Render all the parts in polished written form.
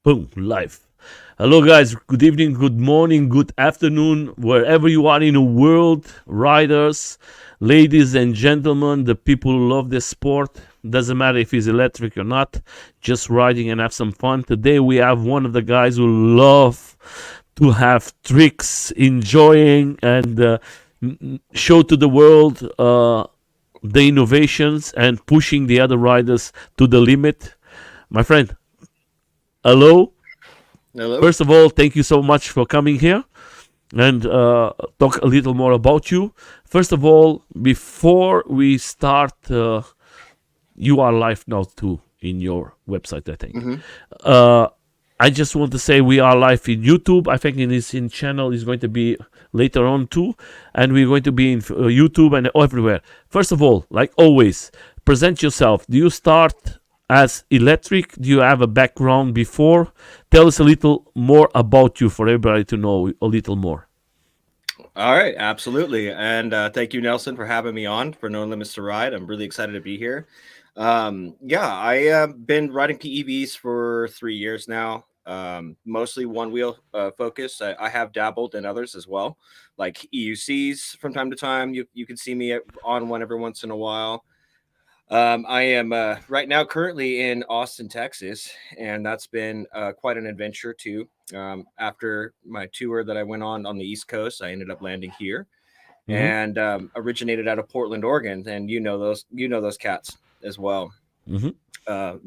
Boom, live. Hello, guys. Good evening, good morning, good afternoon, wherever you are in the world, riders, ladies and gentlemen, the people who love this sport. Doesn't matter if he's electric or not, just riding and have some fun. Today, we have one of the guys who love to have tricks, enjoying, and show to the world the innovations and pushing the other riders to the limit. My friend, hello. Hello. First of all, thank you so much for coming here and talk a little more about you. First of all, before we start, you are live now too in your website, I think. hmm Uh, I just want to say we are live in YouTube. I think in his in channel is going to be later on too, and we're going to be in YouTube and everywhere. First of all, like always, present yourself. Do you start as electric? Do you have a background before? Tell us a little more about you for everybody to know a little more. All right, absolutely. And thank you, Nelson, for having me on for No Limits to Ride. I'm really excited to be here. Yeah, I have been riding PEVs for 3 years now, mostly one wheel focus. I have dabbled in others as well, like EUCs from time to time. You can see me on one every once in a while. I am right now currently in Austin, Texas, and that's been quite an adventure too. After my tour that I went on the East Coast, I ended up landing here Mm-hmm. and originated out of Portland, Oregon. And you know those cats as well. Mm-hmm.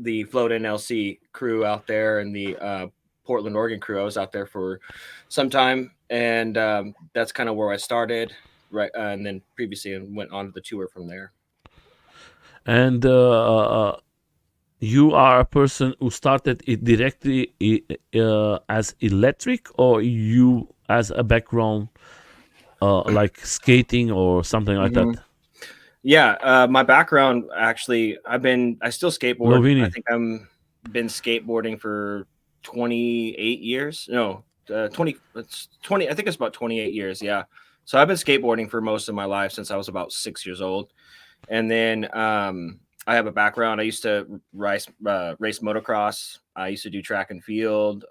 The Float NLC crew out there and the Portland, Oregon crew. I was out there for some time, and that's kind of where I started. Right, and then previously and went on to the tour from there. And you are a person who started it directly as electric, or you as a background like skating or something like that. Yeah, my background actually, I still skateboard. I Lovini. think I'm been skateboarding for 28 years. No, 20, it's 20, I think it's about 28 years. Yeah. So I've been skateboarding for most of my life since I was about 6 years old. And then I have a background. I used to race motocross. I used to do track and field.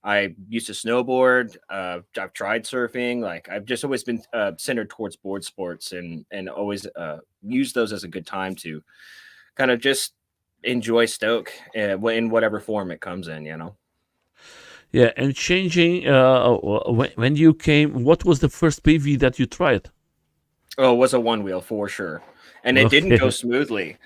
I used to snowboard. I've tried surfing. Like I've just always been centered towards board sports and always used those as a good time to kind of just enjoy Stoke in whatever form it comes in. Yeah, and changing when you came, what was the first PV that you tried? Oh, it was a one wheel for sure, and it didn't go Okay. smoothly.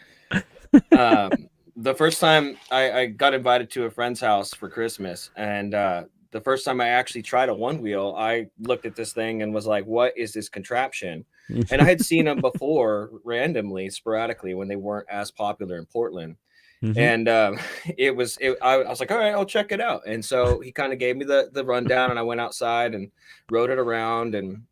Um, the first time I got invited to a friend's house for Christmas, and the first time I actually tried a one wheel, I looked at this thing and was like, "What is this contraption?" And I had seen them before, randomly, sporadically, when they weren't as popular in Portland. Hmm. And I was like, "All right, I'll check it out." And so he kind of gave me the rundown, and I went outside and rode it around, and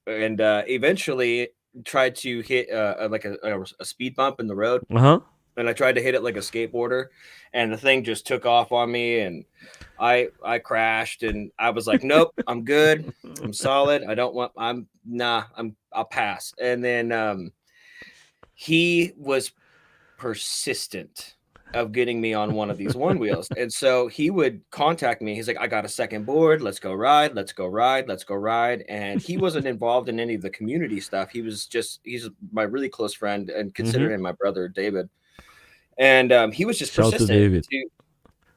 eventually tried to hit like a speed bump in the road, Uh-huh. and I tried to hit it like a skateboarder, and the thing just took off on me, and I crashed, and I was like, nope, I'm good, I'm solid. I don't want, I'm nah, I'll pass. And then he was persistent of getting me on one of these one wheels. And so he would contact me. He's like, I got a second board. Let's go ride. Let's go ride. Let's go ride. And he wasn't involved in any of the community stuff. He's my really close friend and consider Hmm. him my brother, David. And he was just Shout to persistent David. to,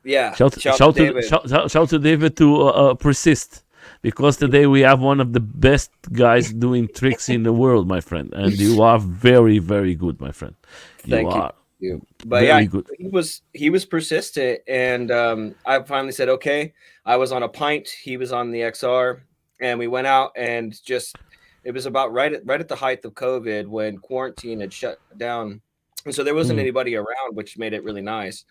yeah, Shout, shout to shout to David. shout to David to persist, because today we have one of the best guys doing tricks in the world, my friend, and you are very very good, my friend. You Thank you. are You. But yeah, very good. he was persistent, and I finally said okay. I was on a pint, he was on the XR, and we went out and just it was about right at the height of COVID when quarantine had shut down, and so there wasn't Mm. anybody around, which made it really nice.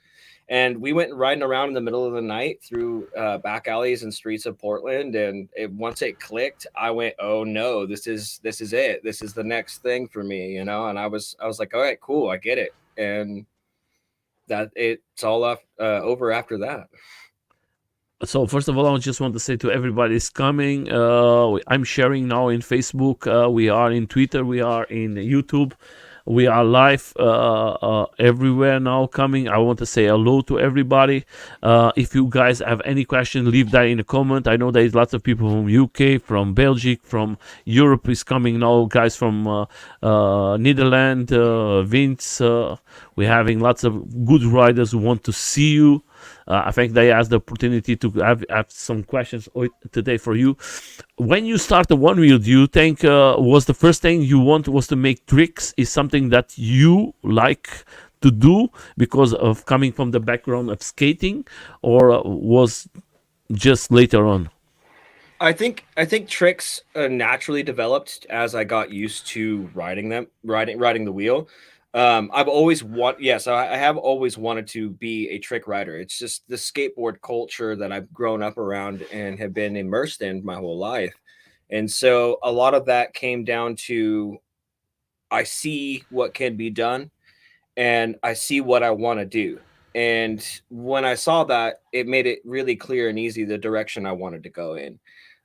And we went riding around in the middle of the night through back alleys and streets of Portland. And once it clicked, I went, "Oh no, this is it. This is the next thing for me." And I was like, "All right, cool, I get it." And that it's all over after that. So first of all, I just want to say to everybody is coming. I'm sharing now in Facebook. We are in Twitter. We are in YouTube. We are live everywhere now coming. I want to say hello to everybody. If you guys have any question, leave that in the comment. I know there's lots of people from UK, from Belgium, from Europe is coming now. Guys from Netherlands, Vince. We're having lots of good riders who want to see you. I think they asked the opportunity to have some questions today for you. When you start the one wheel, do you think was the first thing you want was to make tricks? Is something that you like to do because of coming from the background of skating, or was just later on? I think tricks naturally developed as I got used to riding the wheel. I've always want yes, I have always wanted to be a trick rider. It's just the skateboard culture that I've grown up around and have been immersed in my whole life. And so a lot of that came down to I see what can be done and I see what I want to do. And when I saw that, it made it really clear and easy the direction I wanted to go in.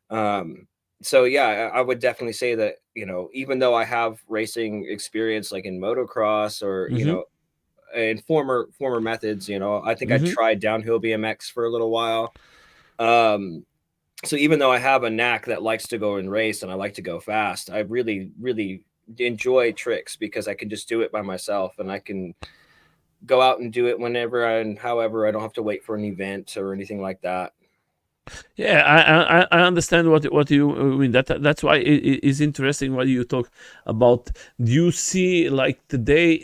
Um, so yeah, I would definitely say that, even though I have racing experience like in motocross or, Mm-hmm. in former methods, I think I Mm-hmm. tried downhill BMX for a little while. Um, so even though I have a knack that likes to go and race and I like to go fast, I really, really enjoy tricks because I can just do it by myself and I can go out and do it whenever and however. I don't have to wait for an event or anything like that. Yeah, I understand what you mean. That's why it is interesting what you talk about. Do you see like today?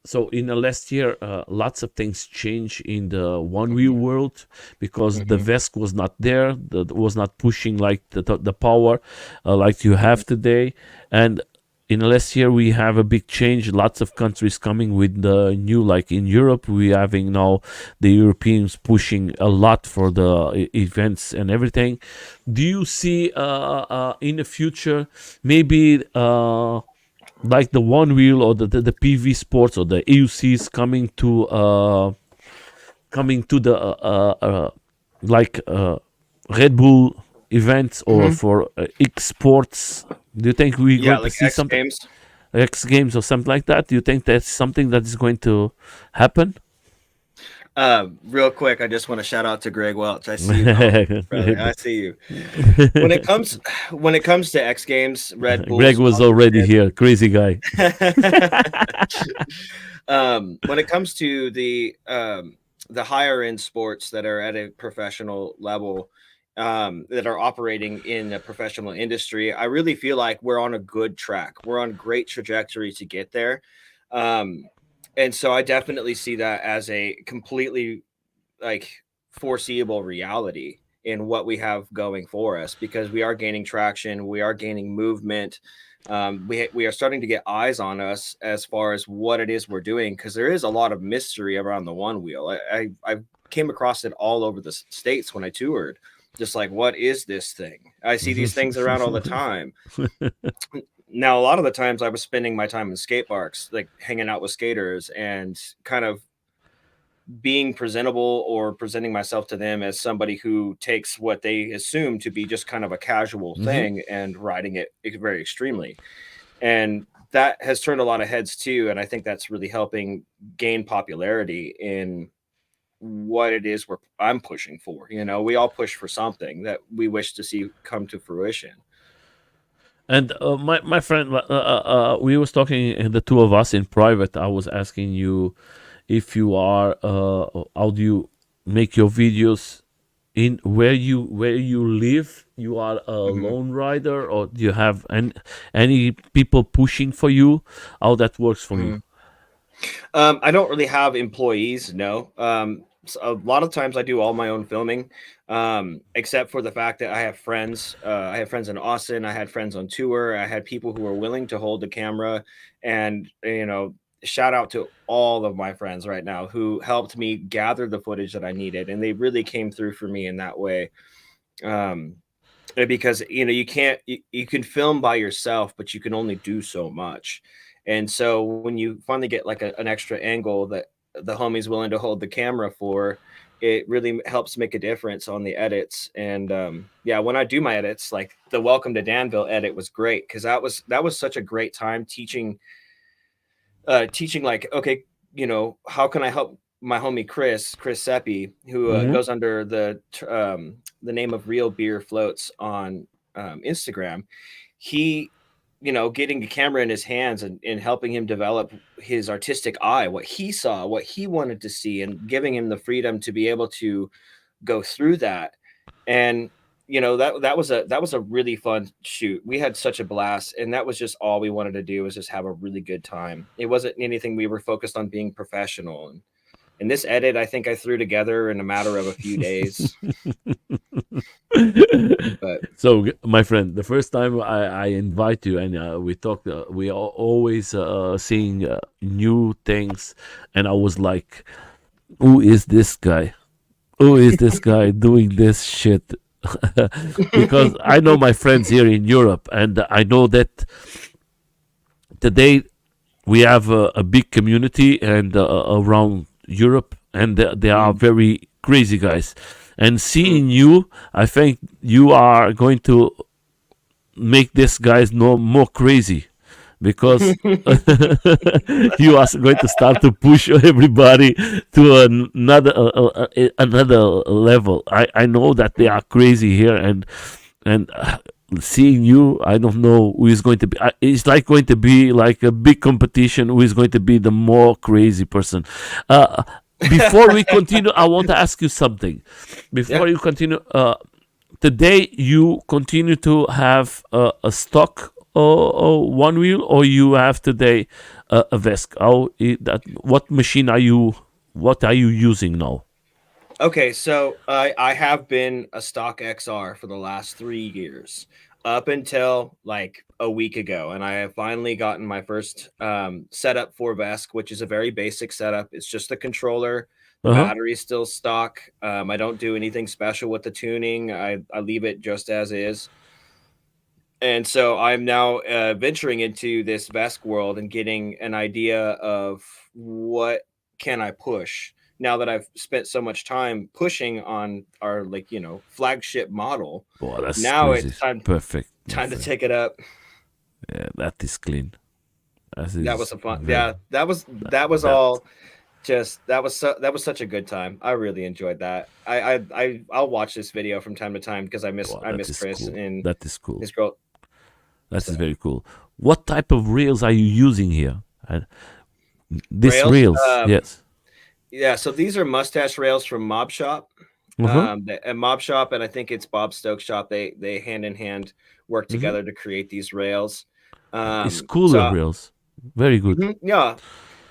So in the last year, lots of things change in the one wheel Hmm. world because the Hmm. VESC was not there. That was not pushing like the power like you Hmm. have today, and in the last year we have a big change. Lots of countries coming with the new, like in Europe we having now the Europeans pushing a lot for the events and everything. Do you see in the future maybe like the one wheel or the PV sports or the AUCs coming to the like Red Bull events or Hmm. for X Sports? Do you think we're Yeah, going to like see X something Games. X Games or something like that? Do you think that's something that is going to happen? Real quick, I just want to shout out to Greg Welch. I see you, pal, brother. I see you. When it comes when it comes to X Games, Red Bull Greg was already sponsorship. here, crazy guy. When it comes to the higher end sports that are at a professional level, that are operating in a professional industry, I really feel like we're on a good track. We're on great trajectory to get there. Um, and so I definitely see that as a completely like foreseeable reality in what we have going for us because we are gaining traction, we are gaining movement. We are starting to get eyes on us as far as what it is we're doing because there is a lot of mystery around the one wheel. I came across it all over the states when I toured. Just like, what is this thing? I see these things around all the time. Now, a lot of the times I was spending my time in skate parks, like hanging out with skaters and kind of being presentable or presenting myself to them as somebody who takes what they assume to be just kind of a casual Hmm. thing and riding it very extremely. And that has turned a lot of heads too. And I think that's really helping gain popularity in what it is I'm pushing for. We all push for something that we wish to see come to fruition. And my friend, we was talking, the two of us in private. I was asking you if you are, how do you make your videos in where you live? You are a Mhm. lone rider, or do you have any people pushing for you? How that works for you? Mhm. I don't really have employees, no. So a lot of times I do all my own filming, except for the fact that I have friends. I have friends in Austin. I had friends on tour. I had people who were willing to hold the camera, and shout out to all of my friends right now who helped me gather the footage that I needed, and they really came through for me in that way. Um, because you can't you can film by yourself but you can only do so much, and so when you finally get like an extra angle that the homie's willing to hold the camera for, it really helps make a difference on the edits. And yeah, when I do my edits, like the Welcome to Danville edit was great because that was such a great time teaching like, okay, how can I help my homie Chris Seppi, who Mm-hmm. goes under the name of Real Beer Floats on Instagram. He, getting the camera in his hands and helping him develop his artistic eye, what he saw, what he wanted to see, and giving him the freedom to be able to go through that. And that was a really fun shoot. We had such a blast, and that was just all we wanted to do, was just have a really good time. It wasn't anything we were focused on being professional. And this edit, I think I threw together in a matter of a few days. But So, my friend, the first time I invite you and we talked, we are always seeing new things, and I was like, "Who is this guy? Who is this guy doing this shit?" Because I know my friends here in Europe, and I know that today we have a big community and around Europe, and they are mm, very crazy guys. And mm. seeing you, I think you are going to make these guys no more crazy because you are going to start to push everybody to another level. I know that they are crazy here, and seeing you, I don't know who is going to be. It's like going to be like a big competition. Who is going to be the more crazy person? Uh, Before we continue, I want to ask you something. Yeah. Before you continue, today you continue to have a stock one wheel, or you have today a Vesk? What machine are you? What are you using now? Okay, so I have been a stock XR for the last 3 years, up until like a week ago, and I have finally gotten my first setup for Vesk, which is a very basic setup. It's just the controller. The Uh huh. battery is still stock. I don't do anything special with the tuning. I leave it just as is. And so I'm now venturing into this Vesk world and getting an idea of what can I push now that I've spent so much time pushing on our, like, flagship model. Oh, that's Now crazy. it's time Perfect, my time to friend. take it up. Yeah, that is clean. That That was is a fun. very Yeah, that was that. all. Just that was such a good time. I really enjoyed that. I'll watch this video from time to time because I miss Wow, I that miss is Chris cool. and That is cool. his girl. That is So very cool. What type of rails are you using here? This rails. rails, yes. Yeah, so these are mustache rails from Mob Shop. Uh huh. And Mob Shop, and I think it's Bob Stokes Shop. They hand in hand work Mm-hmm. together to create these rails. It's So cooler rails. Very good. yeah,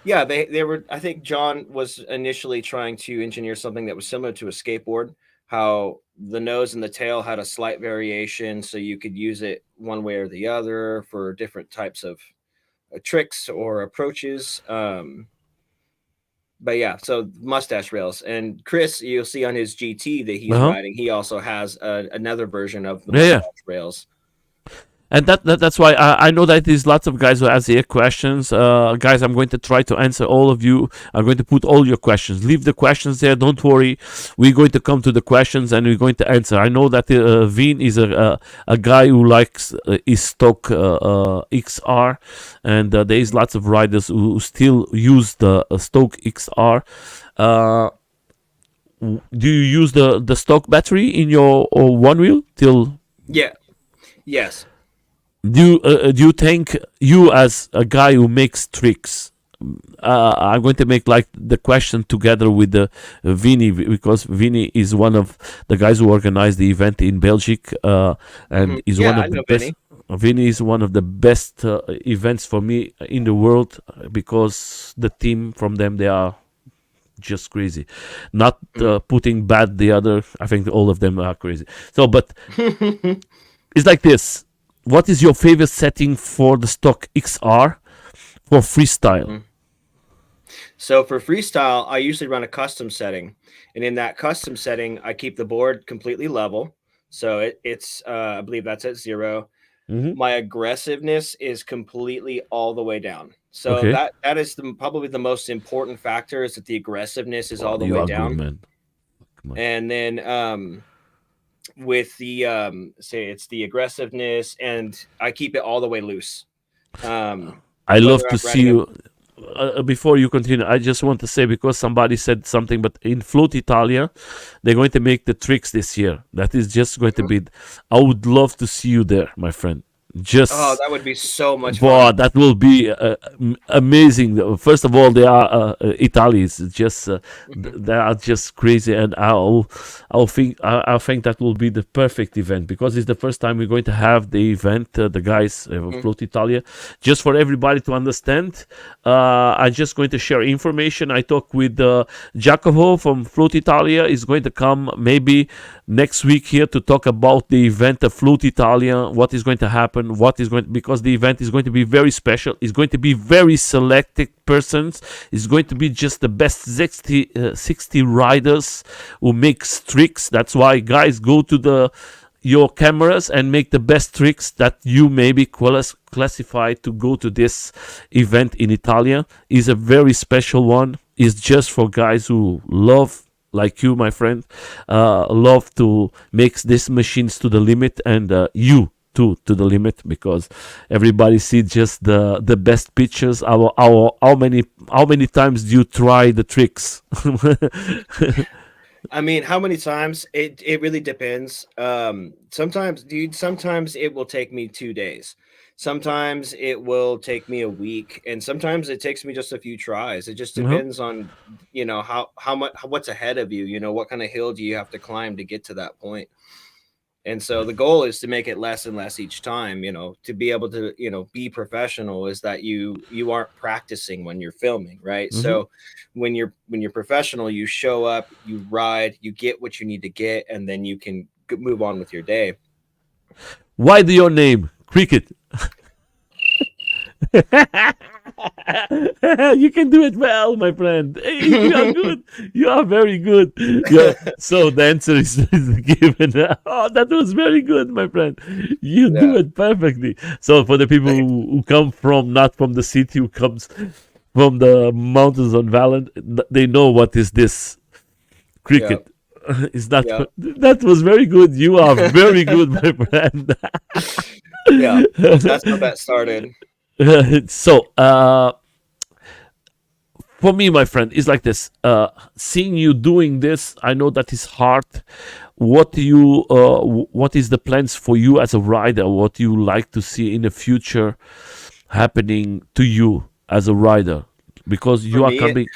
yeah, they were. I think John was initially trying to engineer something that was similar to a skateboard. How the nose and the tail had a slight variation, so you could use it one way or the other for different types of tricks or approaches. But yeah, so mustache rails. And Chris, you'll see on his GT that Uh he's huh. riding, he also has another version of the Yeah, yeah. mustache rails. And that's why I know that there's lots of guys who ask here questions. Guys, I'm going to try to answer all of you. I'm going to put all your questions. Leave the questions there. Don't worry. We're going to come to the questions and we're going to answer. I know that Vin is a guy who likes his stock XR, and there is lots of riders who still use the stock XR. Uh, do you use the stock battery in your one wheel till? Yeah. Yes. Do you think you, as a guy who makes tricks, I'm going to make like the question together with the Vinny, because Vinny is one of the guys who organized the event in Belgium, and is Yeah, one I of the know best. Vinny. Vinny is one of the best events for me in the world, because the team from them, they are just crazy. Not putting bad the other. I think all of them are crazy. So, but it's like this. What is your favorite setting for the stock XR for freestyle? So for freestyle, I usually run a custom setting, and in that custom setting, I keep the board completely level. So it's I believe that's at 0. Mm-hmm. My aggressiveness is completely all the way down. So Okay. that is probably the most important factor, is that the aggressiveness is Well, all the you way are good, down. man. And then with the say it's the aggressiveness, and I keep it all the way loose. I Whether love to I'm see riding a you. Before you continue, I just want to say because somebody said something, but in Float Italia, they're going to make the tricks this year. That is just going to Mhm. be. I would love to see you there, my friend. Oh, Just that would be so much Boy, fun. that will be amazing. First of all, they are Italians. Just Mhm. they are just crazy, and I think that will be the perfect event because it's the first time we're going to have the event. The guys of Mhm. Float Italia, just for everybody to understand. I'm just going to share information. I talked with Jacopo from Float Italia. Is going to come maybe next week here to talk about the event of Float Italia, what is going to happen, what is going because the event is going to be very special. It's going to be very selected persons. It's going to be just the best 60 riders who make tricks. That's why guys go to the your cameras and make the best tricks that you may be classified to go to this event in Italia. Is a very special one. It's just for guys who love like you, my friend, love to make these machines to the limit, and you too to the limit because everybody see just the best pictures. Our how many times do you try the tricks? I mean, how many times? It really depends. Sometimes, dude, sometimes it will take me 2 days. Sometimes it will take me a week, and sometimes it takes me just a few tries. It just Uh-huh. depends on, how much what's ahead of you. What kind of hill do you have to climb to get to that point? And so the goal is to make it less and less each time. To be able to, be professional is that you aren't practicing when you're filming, right? Hmm. So when you're professional, you show up, you ride, you get what you need to get, and then you can move on with your day. Why do your name cricket? You can do it well, my friend. Hey, you are good. You are very good. Yeah. So the answer is given. Oh, that was very good, my friend. You Yeah. do it perfectly. So for the people who come from not from the city, who comes from the mountains on Valent, they know what is this Yeah. cricket. Is that Yeah. that was very good. You are very good, my friend. Yeah. That's how that started. So for me, my friend, it's like this. Seeing you doing this, I know that is hard. What is the plans for you as a rider? What you like to see in the future happening to you as a rider? Because For you are me, coming,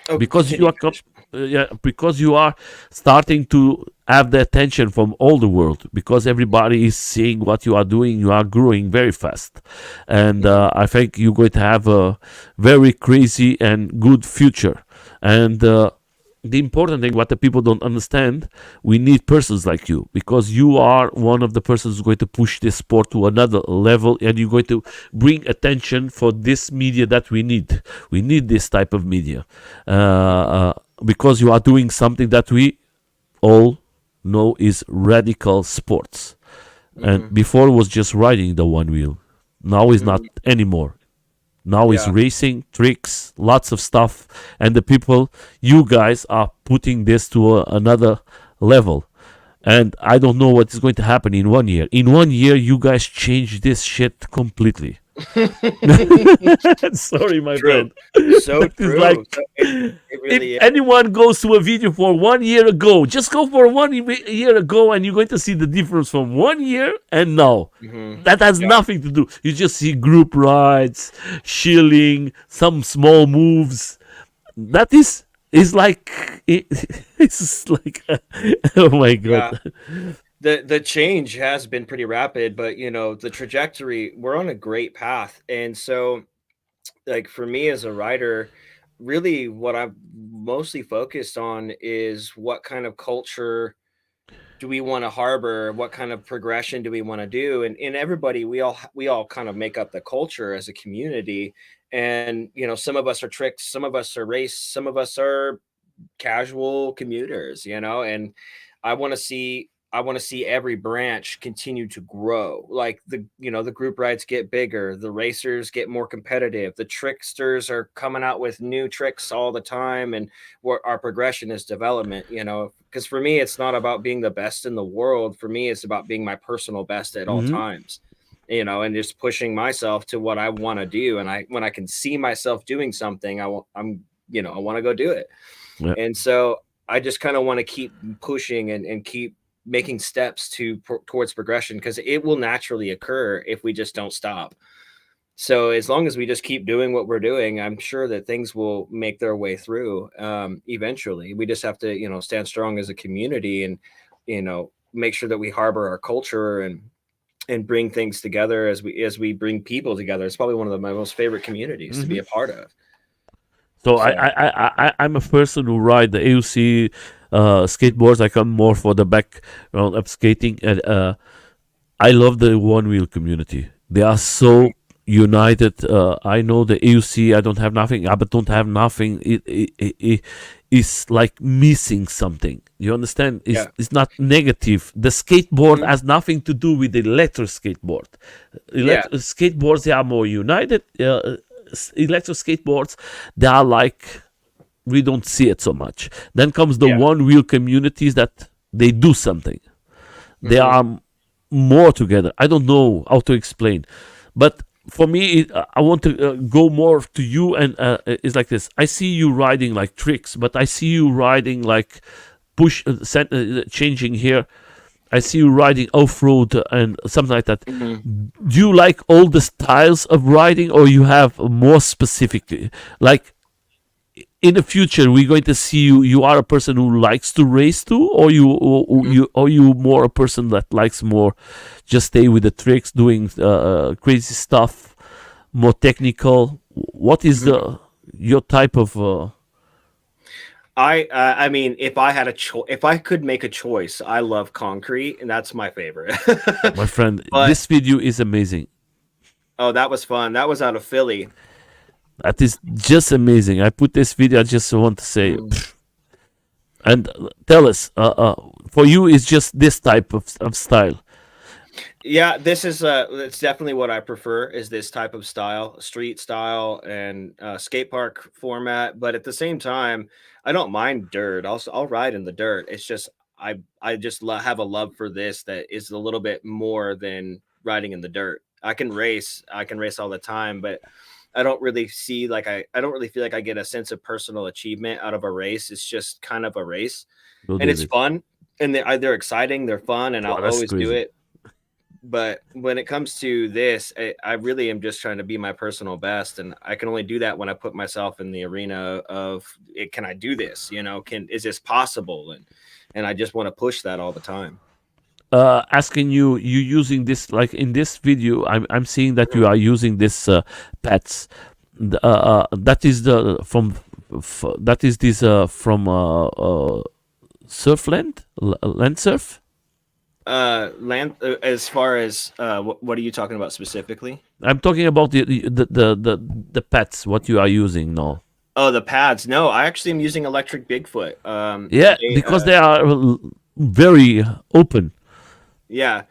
oh, because you continue. are yeah, because you are starting to have the attention from all the world because everybody is seeing what you are doing. You are growing very fast, and Mhm. I think you're going to have a very crazy and good future. And the important thing, what the people don't understand, we need persons like you because you are one of the persons who's going to push this sport to another level, and you're going to bring attention for this media that we need. We need this type of media because you are doing something that we all know is radical sports. And Mhm. before it was just riding the one wheel. Now is not Mhm. anymore. Now is Yeah. racing, tricks, lots of stuff, and the people, you guys, are putting this to another level. And I don't know what is going to happen in 1 year. In 1 year, you guys change this shit completely. Sorry, my True. friend. So That is true. like So it if really is. anyone goes to a video for 1 year ago, just go for 1 year ago, and you're going to see the difference from 1 year and now. Mhm. That has Yeah. nothing to do. You just see group rides, chilling, some small moves. That is like it's like oh my god. Yeah. The change has been pretty rapid, but the trajectory, we're on a great path. And so, like, for me as a writer, really what I've mostly focused on is what kind of culture do we want to harbor, what kind of progression do we want to do, and everybody, we all kind of make up the culture as a community. And some of us are tricks, some of us are race, some of us are casual commuters, and I want to see I want to see every branch continue to grow. Like the group rides get bigger, the racers get more competitive, the tricksters are coming out with new tricks all the time, and what our progression is development. Because for me, it's not about being the best in the world. For me, it's about being my personal best at all Mm-hmm. times. And just pushing myself to what I want to do. And when I can see myself doing something, I want to go do it. Yeah. And so I just kind of want to keep pushing and keep making steps towards progression, because it will naturally occur if we just don't stop. So as long as we just keep doing what we're doing, I'm sure that things will make their way through. Eventually, we just have to, stand strong as a community, and, make sure that we harbor our culture and bring things together as we bring people together. It's probably one of my most favorite communities to Mm-hmm. be a part of. So So I'm a person who ride the AUC skateboards. I come more for the background of skating, and I love the one wheel community. They are so united. I know the AUC. I don't have nothing. I but don't have nothing. It is like missing something. You understand? yeah. It's not negative. The skateboard Mhm. has nothing to do with the electric skateboard. Yeah. Skateboards, they are more united. Electric skateboards, they are like, we don't see it so much. Then comes the Yeah. one wheel communities that they do something. They Mhm. are more together. I don't know how to explain, but for me, I want to go more to you, and it's like this. I see you riding like tricks, but I see you riding like changing here. I see you riding off road and something like that. Mhm. Do you like all the styles of riding, or you have more specific? Like in the future, we're going to see you. You are a person who likes to race too, or Mhm. you more a person that likes more just stay with the tricks, doing crazy stuff, more technical. What is Mhm. the your type of? I mean, if I could make a choice, I love concrete, and that's my favorite. My friend, But this video is amazing. oh, that was fun. That was out of Philly. That is just amazing. I put this video. I just want to say, Mm. and tell us, for you, it's just this type of style. Yeah, it's definitely what I prefer, is this type of style, street style, and skate park format. But at the same time, I don't mind dirt. I'll ride in the dirt. It's just I just have a love for this that is a little bit more than riding in the dirt. I can race all the time, but I don't really see like I don't really feel like I get a sense of personal achievement out of a race. It's just kind of a race, No, and it's David. fun, and they're exciting, they're fun, and I'll Wow, that's always do crazy. it. But when it comes to this, I really am just trying to be my personal best, and I can only do that when I put myself in the arena of it. Can I do this? Is this possible? And I just want to push that all the time. Asking you using this like in this video. I'm seeing that you Mhm. are using this pets. That is the from that is this from Surfland Land Surf. Land as far as what are you talking about specifically? I'm talking about the pets. What you are using now? Oh, the pads. No, I actually am using electric Bigfoot. Yeah, because they are very open. Yeah.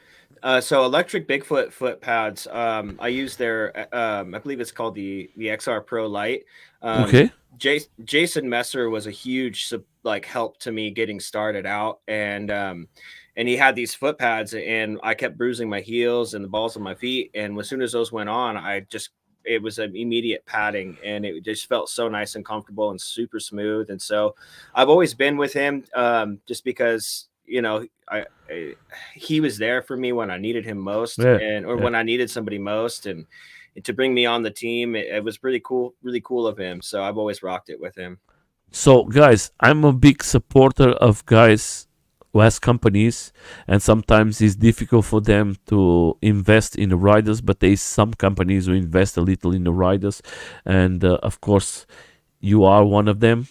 So electric Bigfoot foot pads. I use their. I believe it's called the XR Pro Lite. Um, Okay. Jason Messer was a huge like help to me getting started out, and he had these foot pads, and I kept bruising my heels and the balls of my feet, and as soon as those went on, it was an immediate padding, and it just felt so nice and comfortable and super smooth. And so I've always been with him, just because he was there for me when I needed him most, Yeah. and or Yeah. when I needed somebody most, and to bring me on the team, it was really cool of him. So I've always rocked it with him. So, guys, I'm a big supporter of guys who has companies, and sometimes it's difficult for them to invest in the riders. But there's some companies who invest a little in the riders, and of course, you are one of them.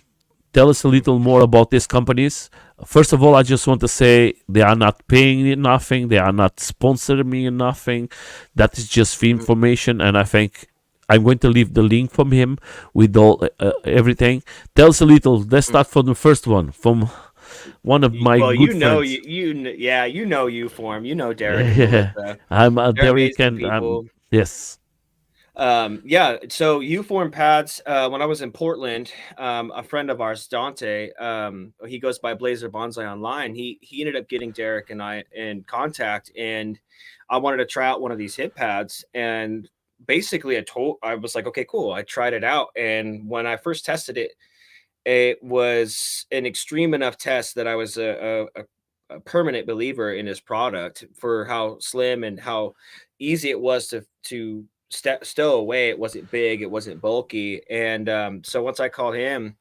Tell us a little more about these companies. First of all, I just want to say they are not paying me nothing. They are not sponsoring me nothing. That is just free information, and I think I'm going to leave the link from him with all everything. Tell us a little. Let's start from the first one. From one of my Well, good you know, friends. yeah, you know, you form, you know, Derek and Yeah, Melissa. I'm They're Derek amazing and people. yes, Yeah, so U-form pads. When I was in Portland, a friend of ours, Dante, he goes by Blazer Bonsai online. He ended up getting Derek and I in contact, and I wanted to try out one of these hip pads. And basically, I was like, okay, cool. I tried it out, and when I first tested it, it was an extreme enough test that I was a permanent believer in his product for how slim and how easy it was to stow away. It wasn't big, it wasn't bulky, and so once I called him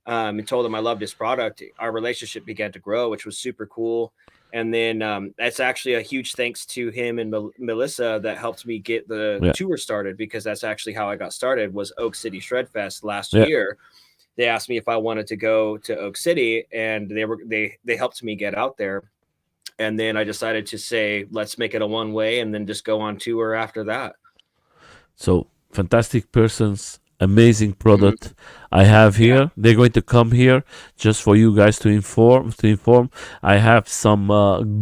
and told him I loved his product, our relationship began to grow, which was super cool. And then that's actually a huge thanks to him and Melissa that helped me get the yeah, tour started, because that's actually how I got started. Was Oak City Shred Fest last yeah. year. They asked me if I wanted to go to Oak City, and they helped me get out there. And then I decided to say, let's make it a one way, and then just go on tour after that. So fantastic persons, amazing Hmm. product I have Yeah. here. They're going to come here just for you guys to inform. To inform, I have some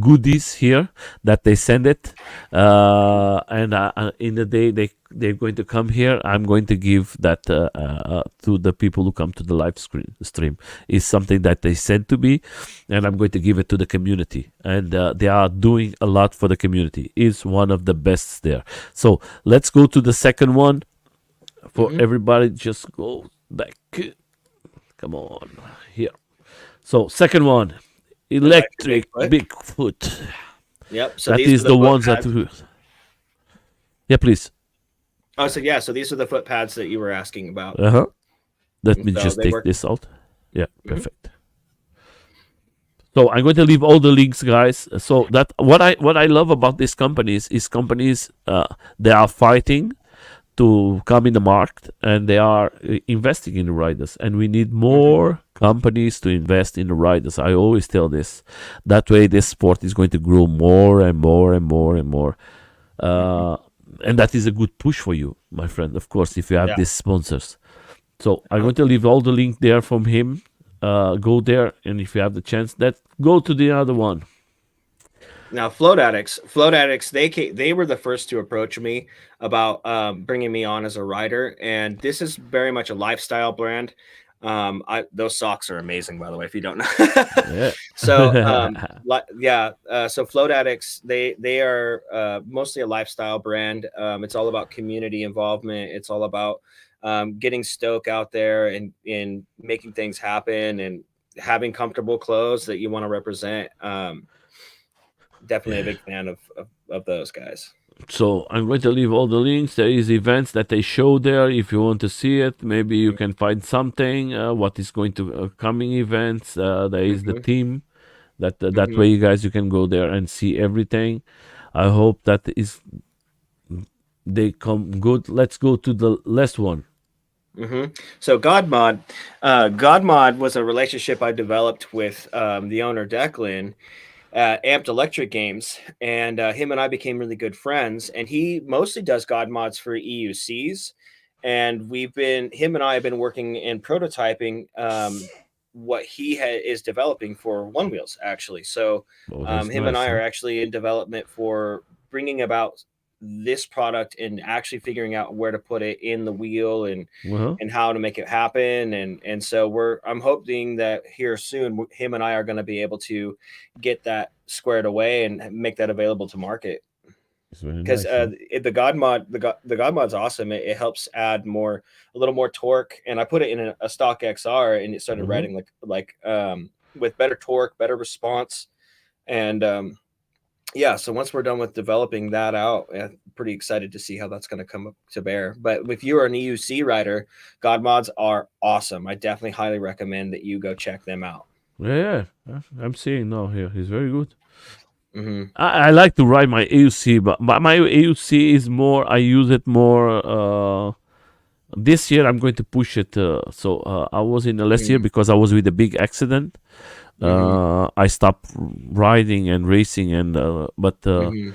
goodies here that they send it, and in the day they're going to come here. I'm going to give that to the people who come to the live stream. Is something that they sent to me, and I'm going to give it to the community. And they are doing a lot for the community. Is one of the best there. So let's go to the second one for Hmm. everybody. Just go back. Come on here. So second one, Electric electric Bigfoot. Bigfoot. Yep. So That these are is the the foot ones that. pads. Yeah, please. Oh, so yeah. So these are the foot pads that you were asking about. Uh huh. Let And me so just they take work. this out. Yeah, Mhm. perfect. So I'm going to leave all the links, guys. So that what I love about these companies is companies they are fighting to come in the market, and they are investing in the riders, and we need Mhm. more companies to invest in the riders. I always tell this. That way this sport is going to grow more and more and more and more, Mhm. uh, and that is a good push for you, my friend, of course, if you have Yeah. these sponsors. So I'm Uh-huh. going to leave all the link there from him. Go there, and if you have the chance, that go to the other one. Now, float addicts, they were the first to approach me about bringing me on as a writer, and this is very much a lifestyle brand. Those socks are amazing, by the way, if you don't know. Yeah. So, yeah, so float addicts, they are mostly a lifestyle brand. It's all about community involvement. It's all about getting stoke out there and in making things happen and having comfortable clothes that you want to represent. Definitely a Yeah. big fan of those guys. So I'm going to leave all the links. There is events that they show there. If you want to see it, maybe you can find something. What is going to coming events? There is the Hmm. team. That Hmm. way, you guys, you can go there and see everything. I hope that is they come good. Let's go to the last one. Hmm. So God Mod was a relationship I developed with the owner Declan at Amped Electric Games, and him and I became really good friends. And he mostly does God mods for EUCs, and him and I have been working in prototyping what is developing for One Wheels actually. So Oh, that's him and nice, I huh? are actually in development for bringing about this product and actually figuring out where to put it in the wheel Uh-huh. and how to make it happen. And so I'm hoping that here soon him and I are going to be able to get that squared away and make that available to market, It's very because nice, huh? the God mod's awesome. It helps add a little more torque, and I put it in a stock XR, and it started Uh-huh. riding with better torque, better response. And yeah, so once we're done with developing that out, I'm pretty excited to see how that's going to come up to bear. But if you are an EUC rider, God mods are awesome. I definitely highly recommend that you go check them out. Yeah, yeah. I'm seeing now here. He's very good. Hmm. I like to ride my AUC, but my AUC is more. I use it more. This year I'm going to push it. I was in the last year Hmm. because I was with a big accident. Hmm. I stopped riding and racing, and but Hmm.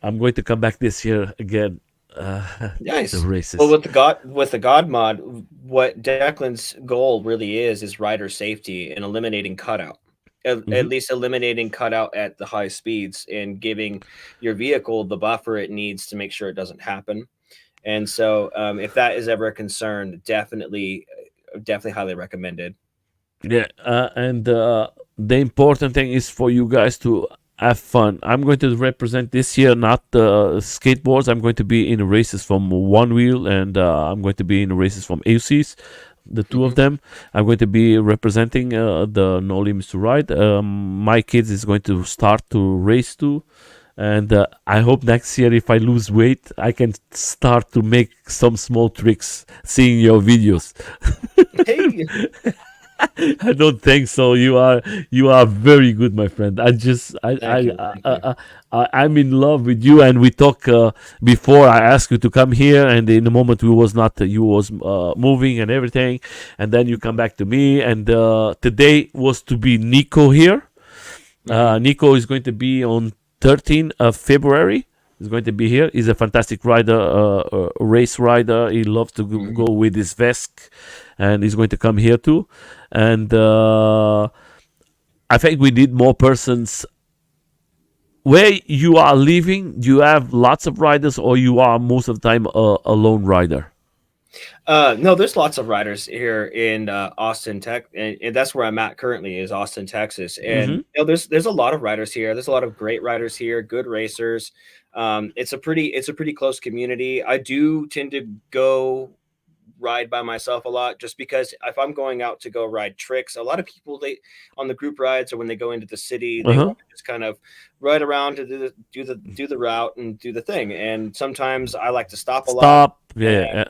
I'm going to come back this year again. The Nice. Well, races. with the God mod, what Declan's goal really is rider safety and eliminating cutout. at least eliminating cutout at the high speeds and giving your vehicle the buffer it needs to make sure it doesn't happen. And so, if that is ever a concern, definitely highly recommended. Yeah, and the important thing is for you guys to have fun. I'm going to represent this year not skateboards. I'm going to be in races from one wheel, and I'm going to be in races from AUCs, the two of Hmm. them. I'm going to be representing the No Limits to Ride. My kids is going to start to race too. And I hope next year, if I lose weight, I can start to make some small tricks seeing your videos. Hey, I don't think so. You are very good, my friend. I just thank you, thank you. I'm in love with you, and we talk before. I asked you to come here, and in the moment we was not, you was moving and everything, and then you come back to me, and today was to be Nico here. Hmm. Nico is going to be on 13th of February. He's going to be here. He's a fantastic rider, race rider. He loves to Hmm. go with his vest, and he's going to come here too. And I think we need more persons. Where you are living, do you have lots of riders, or you are most of the time a lone rider? No, there's lots of riders here in Austin, Tech, and that's where I'm at currently is Austin, Texas. And Mm-hmm. there's a lot of riders here. There's a lot of great riders here, good racers. It's a pretty close community. I do tend to go ride by myself a lot just because if I'm going out to go ride tricks, a lot of people they on the group rides or when they go into the city, Uh they huh. want to just kind of ride around to do the route and do the thing. And sometimes I like to stop a lot. Stop. And Yeah, yeah.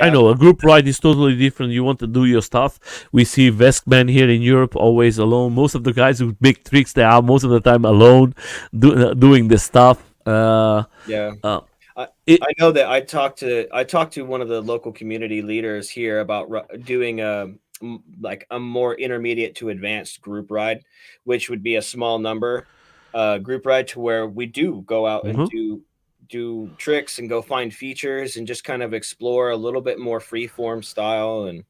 I yeah, know a group ride is totally different. You want to do your stuff. We see Veskman here in Europe always alone. Most of the guys who make tricks, they are most of the time alone, doing the stuff. yeah. Uh, I it. I know that I talked to one of the local community leaders here about doing like a more intermediate to advanced group ride, which would be a small number group ride to where we do go out and Mhm. do tricks and go find features and just kind of explore a little bit more free form style. And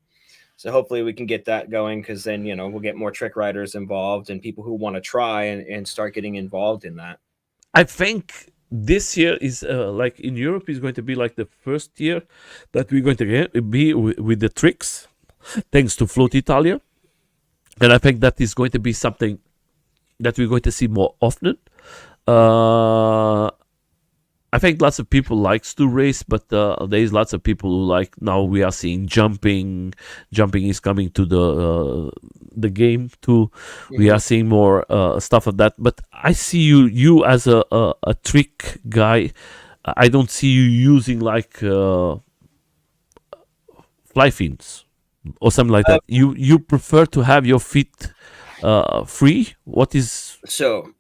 so hopefully we can get that going because then we'll get more trick riders involved and people who want to try and start getting involved in that. I think this year is like in Europe is going to be like the first year that we're going to be with the tricks, thanks to Float Italia, and I think that is going to be something that we're going to see more often. Uh, I think lots of people likes to race, but there is lots of people who like now we are seeing jumping. Jumping is coming to the game too. We are Hmm. seeing more stuff of that. But I see you as a trick guy. I don't see you using like fly fins or something like that. You prefer to have your feet free. What is So,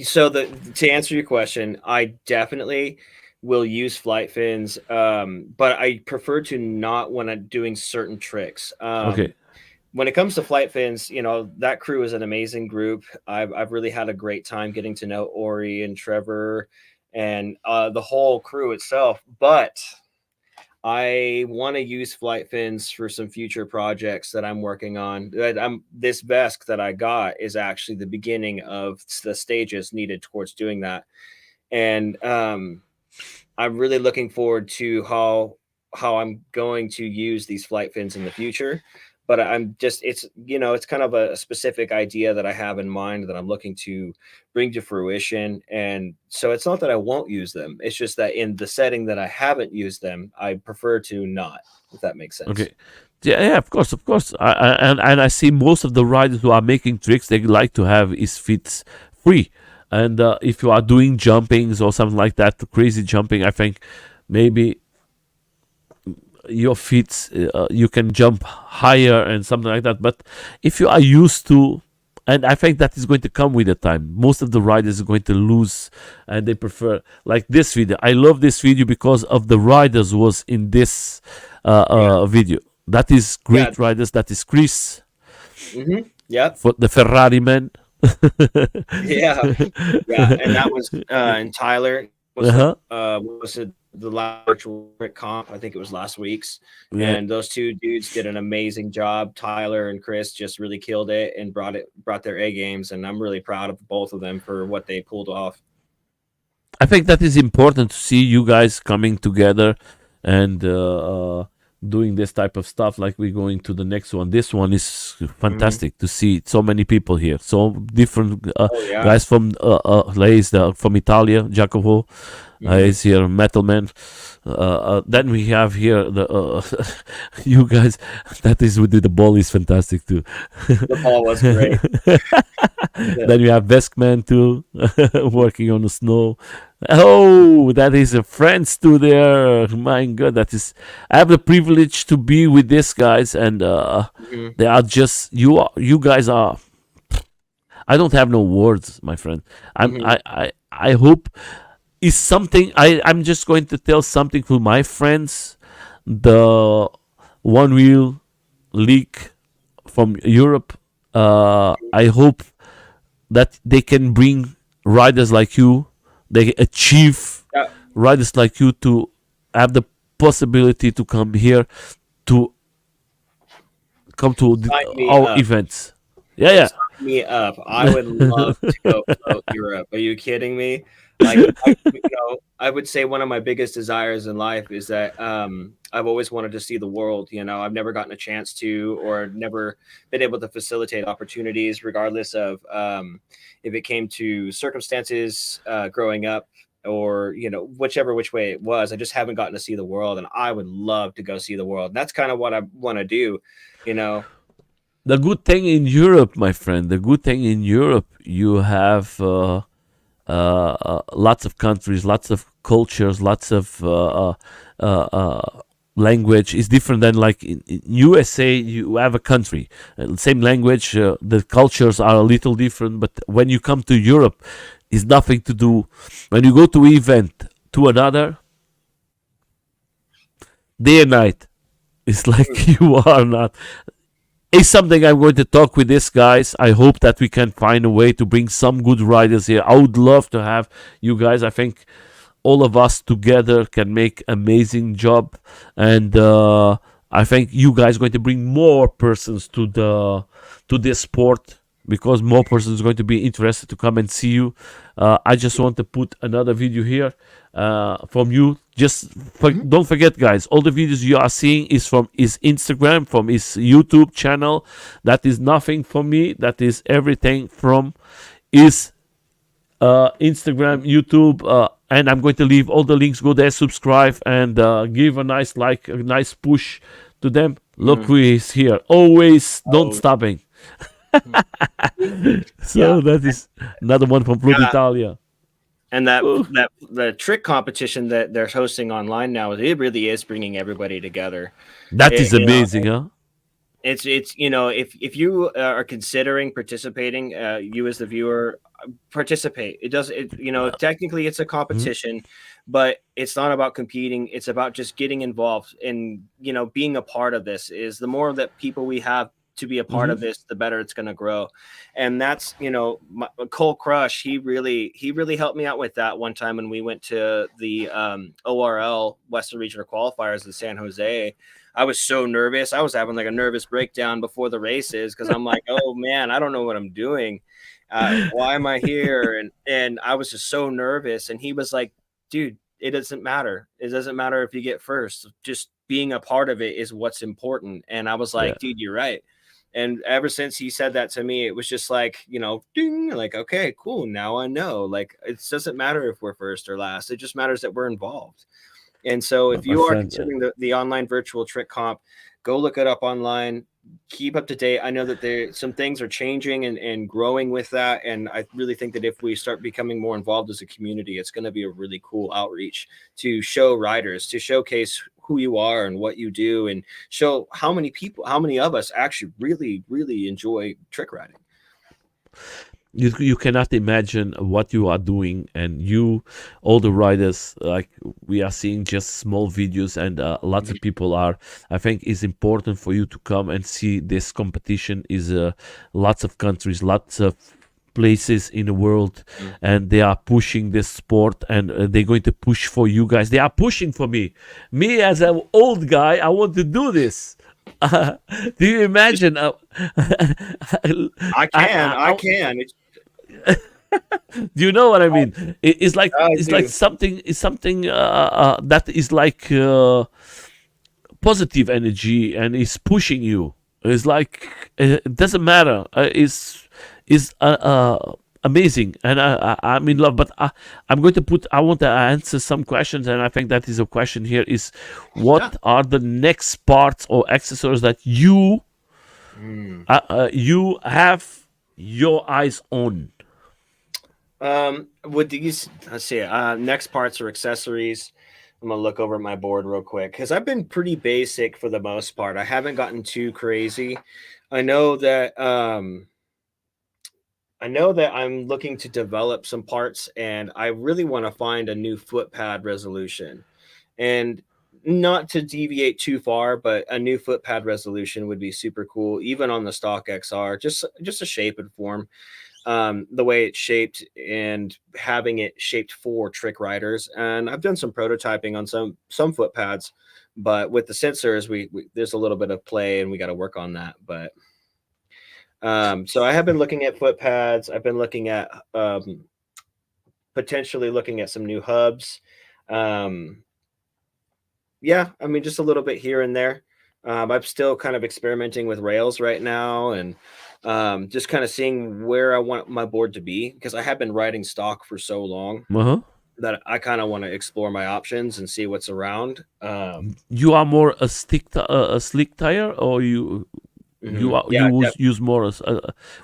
so to answer your question, I definitely will use flight fins, but I prefer to not when I'm doing certain tricks. okay? When it comes to flight fins, that crew is an amazing group. I've really had a great time getting to know Ori and Trevor and the whole crew itself. But I want to use flight fins for some future projects that I'm working on. This vest that I got is actually the beginning of the stages needed towards doing that, and I'm really looking forward to how I'm going to use these flight fins in the future. But I'm just it's kind of a specific idea that I have in mind that I'm looking to bring to fruition. And so it's not that I won't use them. It's just that in the setting that I haven't used them, I prefer to not, if that makes sense. Okay. Yeah, yeah, of course, of course. And I see most of the riders who are making tricks, they like to have his feet free. And if you are doing jumpings or something like that, crazy jumping, I think maybe your feet, you can jump higher and something like that. But if you are used to, and I think that is going to come with the time. Most of the riders are going to lose, and they prefer like this video. I love this video because of the riders was in this Yeah. video. That is Yeah. great riders. That is Chris Yep. for the Ferrari man. Yeah. Yeah. And that was and Tyler was Uh-huh. was it the last virtual trick comp. I think it was last week's, Yeah, and those two dudes did an amazing job. Tyler and Chris just really killed it and brought their A games, and I'm really proud of both of them for what they pulled off. I think that is important to see you guys coming together and doing this type of stuff. Like we're going to the next one. This one is Hmm. fantastic to see so many people here. So different Oh yeah. guys from Lays, from Italia, Jacopo. Hmm. Is here Metal Man. Then we have here the you guys. That is with the ball is fantastic too. The ball was great. Then you have Veskman too, working on the snow. Oh, that is a friends too there. My God, that is. I have the privilege to be with these guys, and Mhm. they are just you guys are. I don't have no words, my friend. Mhm. I hope is something. I'm just going to tell something to my friends. The one wheel league from Europe. I hope that they can bring riders like you. They achieve Yeah, riders like you to have the possibility to come here to come to sign me our up. events. Yeah, yeah. Sign me up. I would love to go float Europe. Are you kidding me? Like, I would say one of my biggest desires in life is that I've always wanted to see the world. I've never gotten a chance to, or never been able to facilitate opportunities, regardless of if it came to circumstances growing up, or whichever which way it was. I just haven't gotten to see the world, and I would love to go see the world. And that's kind of what I want to do. You know. The good thing in Europe, my friend, the good thing in Europe, you have lots of countries, lots of cultures, lots of language. Is different than like in USA. You have a country, same language. The cultures are a little different, but when you come to Europe, it's nothing to do. When you go to event to another, day and night, it's like you are not. It's something I'm going to talk with these guys. I hope that we can find a way to bring some good riders here. I would love to have you guys. I think all of us together can make amazing job, and I think you guys going to bring more persons to this sport because more persons going to be interested to come and see you. I just want to put another video here from you. Just Mhm. don't forget, guys. All the videos you are seeing is from his Instagram, from his YouTube channel. That is nothing from me. That is everything from his Instagram, YouTube, and I'm going to leave all the links. Go there, subscribe, and give a nice like, a nice push to them. Look Mhm. who is here. Always don't Oh, stopping. mhm. Yeah, So that is another one from Flood yeah, Italia. and that Ooh, that the trick competition that they're hosting online now, it really is bringing everybody together. that It, is you know, amazing, huh? it's if you are considering participating, you as the viewer, participate. It does it. Technically it's a Mhm, competition, but it's not about competing. It's about just getting involved and being a part of this. Is the more that people we have to be a part mhm, of this, the better it's going to grow. And that's Cole Crush. He really helped me out with that one time when we went to the ORL Western Regional Qualifiers in San Jose. I was so nervous. I was having like a nervous breakdown before the races because I'm like, oh man, I don't know what I'm doing. Why am I here? And I was just so nervous. And he was like, dude, it doesn't matter. It doesn't matter if you get first. Just being a part of it is what's important. And I was yeah, like, dude, you're right. And ever since he said that to me, it was just like, ding, like, okay, cool. Now I know. Like, it doesn't matter if we're first or last. It just matters that we're involved. And so if my you are friend. considering the online virtual trick comp, go look it up online. Keep up to date. I know that there some things are changing and growing with that. And I really think that if we start becoming more involved as a community, it's going to be a really cool outreach to show riders, to showcase who you are and what you do, and show how many people, how many of us actually really, really enjoy trick riding. You cannot imagine what you are doing, and you, all the riders, like we are seeing just small videos, and lots of people are. I think it's important for you to come and see this competition. Is lots of countries, lots of places in the world, Mm. and they are pushing this sport, and they're going to push for you guys. They are pushing for me. Me as an old guy, I want to do this. Do you imagine? I can. Do you know what I mean? It's like I it's like do. something. It's something that is like positive energy, and it's pushing you. It's like it doesn't matter. It's amazing, and I'm in love. But I'm going to put. I want to answer some questions, and I think that is a question here: is Yeah. what are the next parts or accessories that Mm. you have your eyes on? With these, let's see. Next parts or accessories. I'm gonna look over at my board real quick because I've been pretty basic for the most part. I haven't gotten too crazy. I know that I'm looking to develop some parts, and I really want to find a new foot pad resolution. And not to deviate too far, but a new foot pad resolution would be super cool, even on the stock XR. Just a shape and form, the way it's shaped, and having it shaped for trick riders. And I've done some prototyping on some foot pads, but with the sensors, we there's a little bit of play, and we got to work on that. But so I have been looking at foot pads. I've been looking at potentially looking at some new hubs. Um, yeah, I mean, just a little bit here and there. I'm still kind of experimenting with rails right now, and just kind of seeing where I want my board to be because I have been riding stock for so long Uh-huh. that I kind of want to explore my options and see what's around. You are more a slick tire, or Yeah, use more as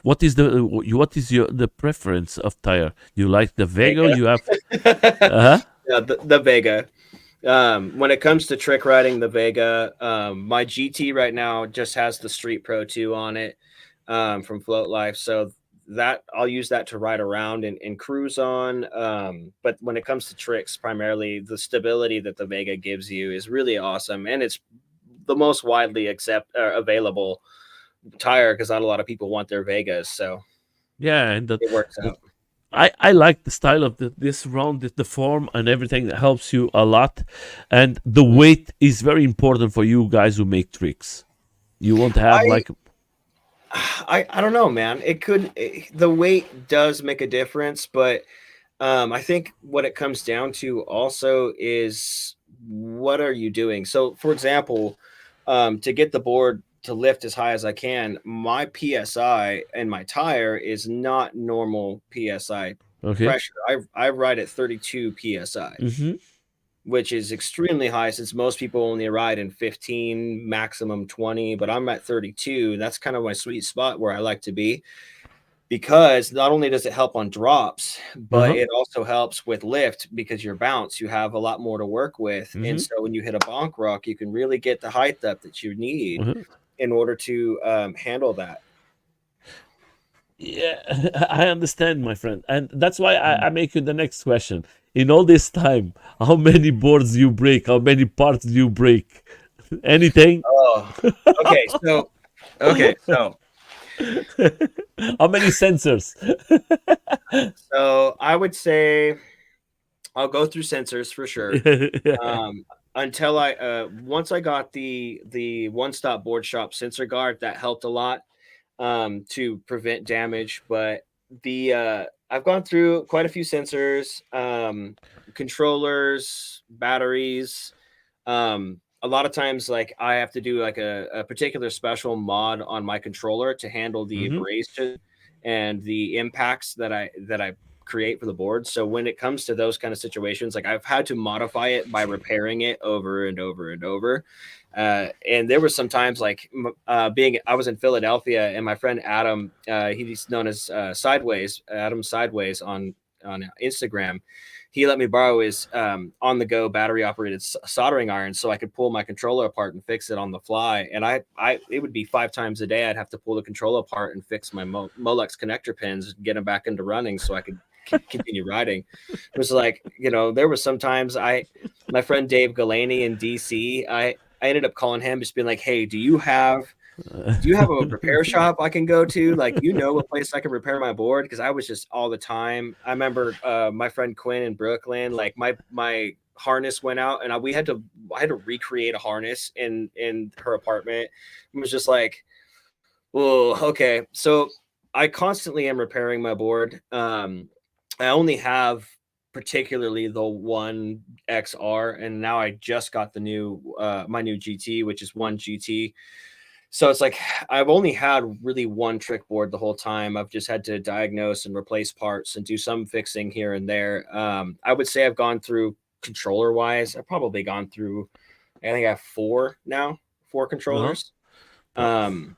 what is the preference of tire? You like the Vega? Vega. You have uh huh. Yeah, the Vega. When it comes to trick riding, the Vega, my GT right now just has the Street Pro 2 on it, from Float Life. So that I'll use that to ride around and cruise on. But when it comes to tricks, primarily the stability that the Vega gives you is really awesome, and it's the most widely available tire because not a lot of people want their Vegas, so Yeah, and it works the out. I like the style of this round, the form and everything that helps you a lot, and the Mhm. weight is very important for you guys who make tricks. You want to have I like I don't know, man. The weight does make a difference, but I think what it comes down to also is what are you doing? So, for example, to get the board to lift as high as I can, my PSI and my tire is not normal PSI okay. pressure. I ride at 32 PSI, Mm-hmm. which is extremely high since most people only ride in 15, maximum 20, but I'm at 32. That's kind of my sweet spot where I like to be because not only does it help on drops, but Uh-huh. it also helps with lift because your bounce, you have a lot more to work with. And Mm-hmm. so when you hit a bonk rock, you can really get the height up that you need Uh-huh. in order to handle that. Yeah, I understand, my friend, and that's why I make you the next question. In all this time, how many boards you break? How many parts do you break? Anything? Oh, okay. So How many sensors? I would say I'll go through sensors for sure. Um, until I once I got the one stop board shop sensor guard, that helped a lot to prevent damage. But the I've gone through quite a few sensors, controllers, batteries. A lot of times, like I have to do like a particular special mod on my controller to handle the Mm-hmm. abrasion and the impacts that I create for the board. So when it comes to those kind of situations, like I've had to modify it by repairing it over and over and over. And there was some times like being I was in Philadelphia and my friend Adam, he's known as Sideways, Adam Sideways on Instagram. He let me borrow his on the go battery operated soldering iron so I could pull my controller apart and fix it on the fly. And I it would be 5 times a day I'd have to pull the controller apart and fix my Molex connector pins and get them back into running so I could continue riding. It was like, there was sometimes my friend Dave Galaney in DC, I ended up calling him, just being like, hey, do you have Do you have a repair shop I can go to? Like, a place I can repair my board? Because I was just all the time. I remember my friend Quinn in Brooklyn. Like my harness went out, and I had to recreate a harness in her apartment. It was just like, oh, okay. So I constantly am repairing my board. I only have particularly the one XR, and now I just got the new my new GT, which is one GT. So it's like I've only had really one trick board the whole time. I've just had to diagnose and replace parts and do some fixing here and there. I would say I've gone through controller wise. I've probably gone through. I think I have four Uh-huh. controllers. Um,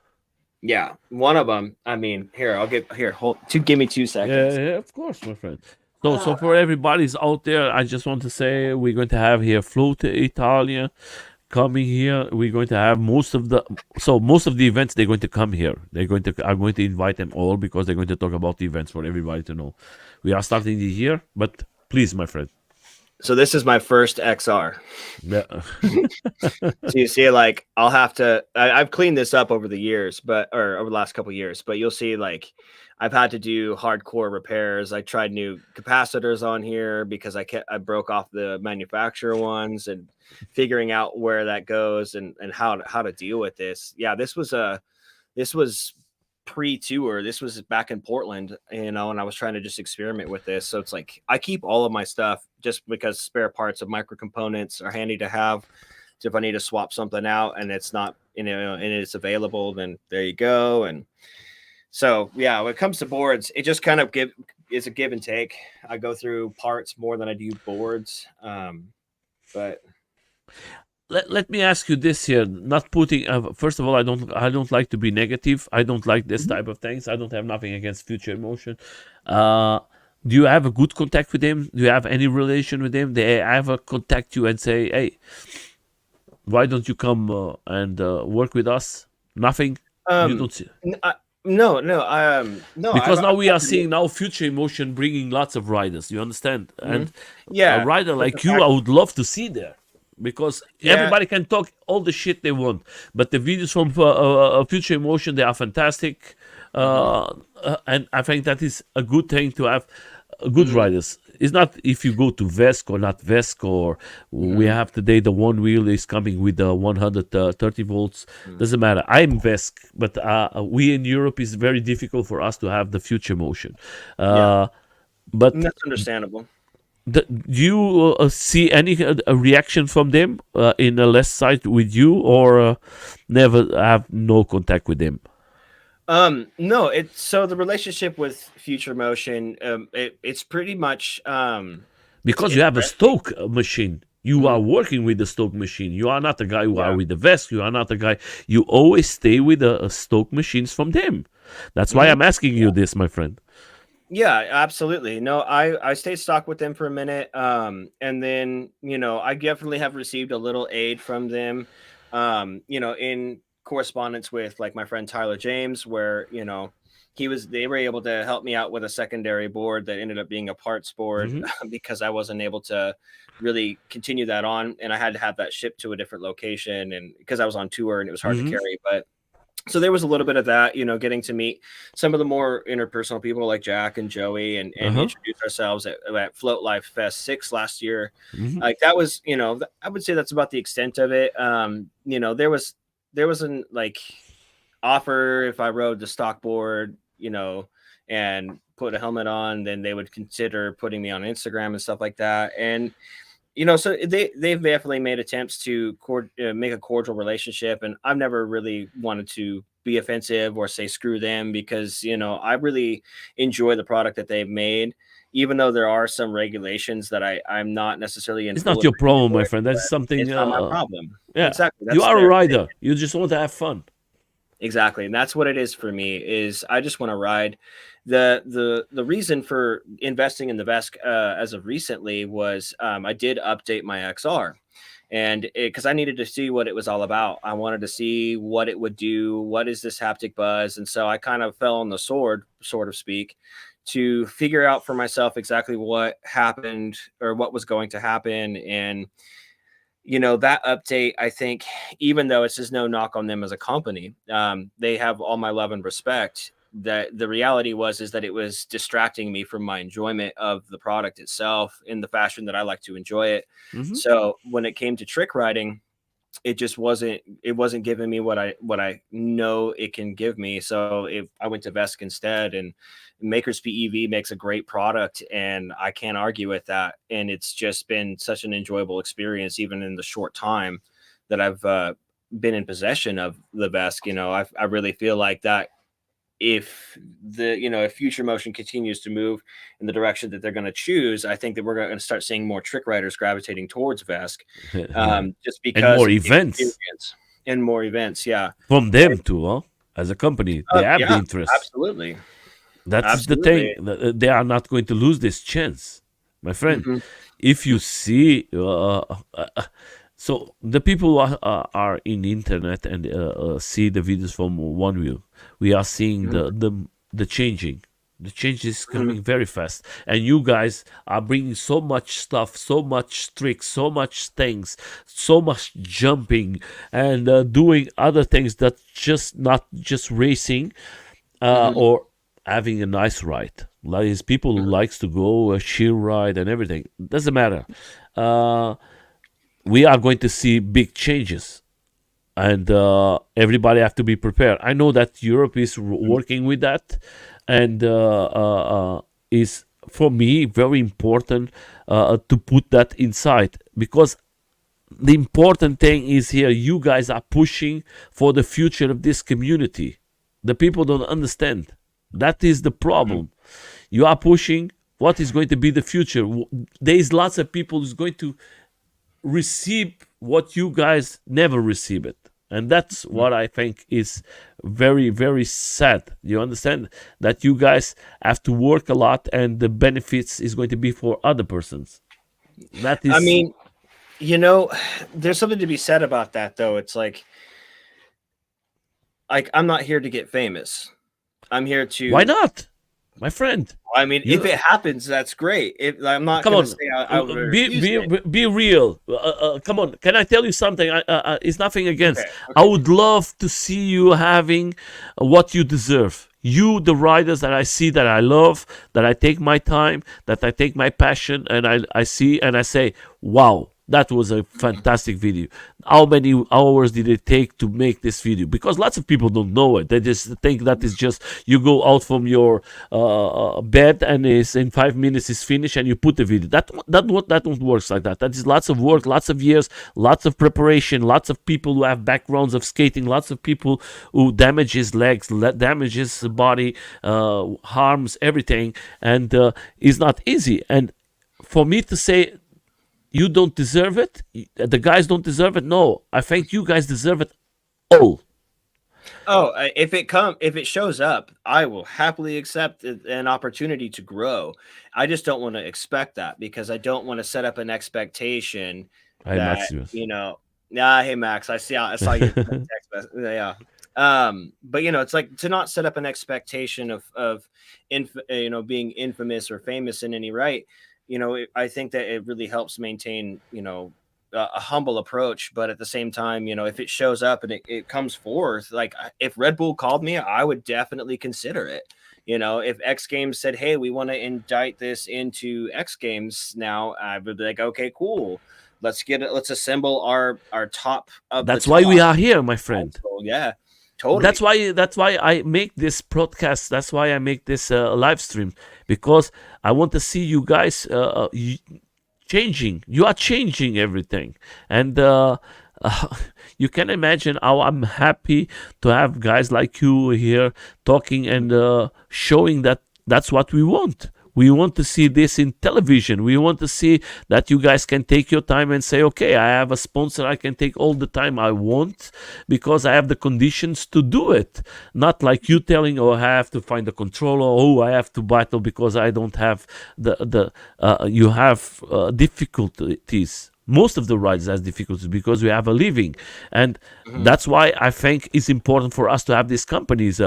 yeah, one of them. I mean, here I'll get here. Hold to give me 2 seconds. Yeah, of course, my friend. So for everybody's out there, I just want to say we're going to have here Float Italia coming here. We're going to have most of the events. They're going to come here. I'm going to invite them all because they're going to talk about the events for everybody to know. We are starting the year, but please, my friend. So this is my first XR. Yeah. So you see, like I'll have to. I've cleaned this up over the years, or over the last couple of years. But you'll see, like I've had to do hardcore repairs. I tried new capacitors on here because I broke off the manufacturer ones, and figuring out where that goes and how to deal with this. Yeah, this was pre-tour. This was back in Portland, and I was trying to just experiment with this. So it's like I keep all of my stuff just because spare parts of micro components are handy to have. So if I need to swap something out and it's not, and it's available, then there you go. And so yeah, when it comes to boards, it just kind of is a give and take. I go through parts more than I do boards. But Let me ask you this here. Not putting. First of all, I don't like to be negative. I don't like this type of things. I don't have nothing against Future Emotion. Uh, do you have a good contact with him? Do you have any relation with him? They ever contact you and say, "Hey, why don't you come and work with us?" Nothing. You um, don't see. no, no, no. Because now I've we are gotten seeing now Future Emotion bringing lots of riders. You understand? mhm. And a Yeah, rider but the like you, I fact, would love to see there. Because yeah. everybody can talk all the shit they want, but the videos from Future Emotion, they are fantastic, Mhm. and I think that is a good thing to have good Mhm. riders. It's not if you go to Vesk or not Vesk, or we Mhm. have today the one wheel is coming with the 130 volts. Mhm. Doesn't matter. I'm Vesk, but we in Europe is very difficult for us to have the Future Motion. Yeah, Uh, but and that's understandable. do you see any reaction from them in a less site with you, or never have no contact with them? No, it's so the relationship with Future Motion, it's pretty much Because you it's have a friendly. Stoke machine. You are Mhm. working with the Stoke machine. You are not a guy who are Yeah. with the vest. You are not a guy. You always stay with the Stoke machines from them. That's why Mhm. I'm asking you this, my friend. Yeah, absolutely. No, I stayed stock with them for a minute. And then, I definitely have received a little aid from them, in correspondence with like my friend Tyler James, where, they were able to help me out with a secondary board that ended up being a parts board Hmm. because I wasn't able to really continue that on. And I had to have that shipped to a different location, and because I was on tour and it was hard to Hmm. carry. But so there was a little bit of that, getting to meet some of the more interpersonal people like Jack and Joey, and Uh-huh. introduce ourselves at Float Life Fest 6 last year. Hmm. Like that was, I would say that's about the extent of it. There was an like offer if I rode the stock board, and put a helmet on, then they would consider putting me on Instagram and stuff like that. And so they've definitely made attempts to make a cordial relationship, and I've never really wanted to be offensive or say screw them, because I really enjoy the product that they've made, even though there are some regulations that I'm not necessarily in It's full not your agreement problem, my with, friend. That's but something. it's not my problem. Yeah, Exactly, you that's are a their rider. opinion. You just want to have fun. Exactly, and that's what it is for me. Is I just want to ride. The reason for investing in the Vesk as of recently was I did update my XR, and because I needed to see what it was all about. I wanted to see what it would do. What is this haptic buzz? And so I kind of fell on the sword, sort of speak, to figure out for myself exactly what happened or what was going to happen. And that update, I think, even though it's just no knock on them as a company, they have all my love and respect. That the reality is that it was distracting me from my enjoyment of the product itself in the fashion that I like to enjoy it. Hmm. So when it came to trick riding, it wasn't giving me what I know it can give me. So if I went to Vesk instead, and Maker's PEV makes a great product, and I can't argue with that. And it's just been such an enjoyable experience, even in the short time that I've been in possession of the Vesk. I really feel like that if if future motion continues to move in the direction that they're going to choose, I think that we're going to start seeing more trick riders gravitating towards Vesk, just And because more of the events experience and more events. Yeah. from them too, huh? As a company, they have the Yeah, interest. absolutely. That is the thing. Absolutely. They are not going to lose this chance, my friend. Hmm. If you see, so the people who are in the internet and see the videos from one view, we are seeing Hmm. the changing. The change is Hmm. coming very fast, and you guys are bringing so much stuff, so much tricks, so much things, so much jumping, and doing other things that just not just racing, Hmm. or having a nice ride. Like people who likes to go a chill ride and everything. Doesn't matter. Uh, we are going to see big changes, and everybody have to be prepared. I know that Europe is working with that, and is for me very important to put that inside, because the important thing is here you guys are pushing for the future of this community. The people don't understand. That is the problem. You are pushing what is going to be the future. There is lots of people who's going to receive what you guys never receive it. And that's what I think is very, very sad. You understand that you guys have to work a lot, and the benefits is going to be for other persons. That I is mean, you know, there's something to be said about that, though. It's like I'm not here to get famous. I'm here why to. not, my friend? I mean, if You it happens, that's great. If I'm not come gonna on, say I would be refuse be it. be real. Come on, can I tell you something? It's nothing Okay. against. I Okay. would love to see you having what you deserve. You, the riders that I see, that I love, that I take my time, that I take my passion, and I see and I say, wow, that was a fantastic video. How many hours did it take to make this video? Because lots of people don't know it. They just think that is just you go out from your bed and is in 5 minutes is finished and you put the video. That don't works like that. That is lots of work, lots of years, lots of preparation, lots of people who have backgrounds of skating, lots of people who damage his legs, damage his body, harms everything, and it's not easy. And for me to say you don't deserve it, the guys don't deserve it. No, I think you guys deserve it all. Oh, if it shows up, I will happily accept an opportunity to grow. I just don't want to expect that, because I don't want to set up an expectation Hey, that, Maximus. nah, hey Max, I saw your text message. Yeah. But it's like to not set up an expectation of being infamous or famous in any right. I think that it really helps maintain, a humble approach. But at the same time, if it shows up and it comes forth, like if Red Bull called me, I would definitely consider it. If X Games said, hey, we want to indict this into X Games now, I would be like, okay, cool. Let's assemble our top of the That's why we top. are here, my friend. So, yeah, That's totally. why that's why I make this podcast. That's why I make this live stream, because I want to see you guys changing. You are changing everything, and uh, you can imagine how I'm happy to have guys like you here talking and showing that that's what we want. We want to see this in television. We want to see that you guys can take your time and say, okay, I have a sponsor. I can take all the time I want because I have the conditions to do it. Not like you telling, oh, I have to find a controller. Oh, I have to battle because I don't have you have difficulties. Most of the riders has difficulties because we have a living, and Mhm. that's why I think it's important for us to have these companies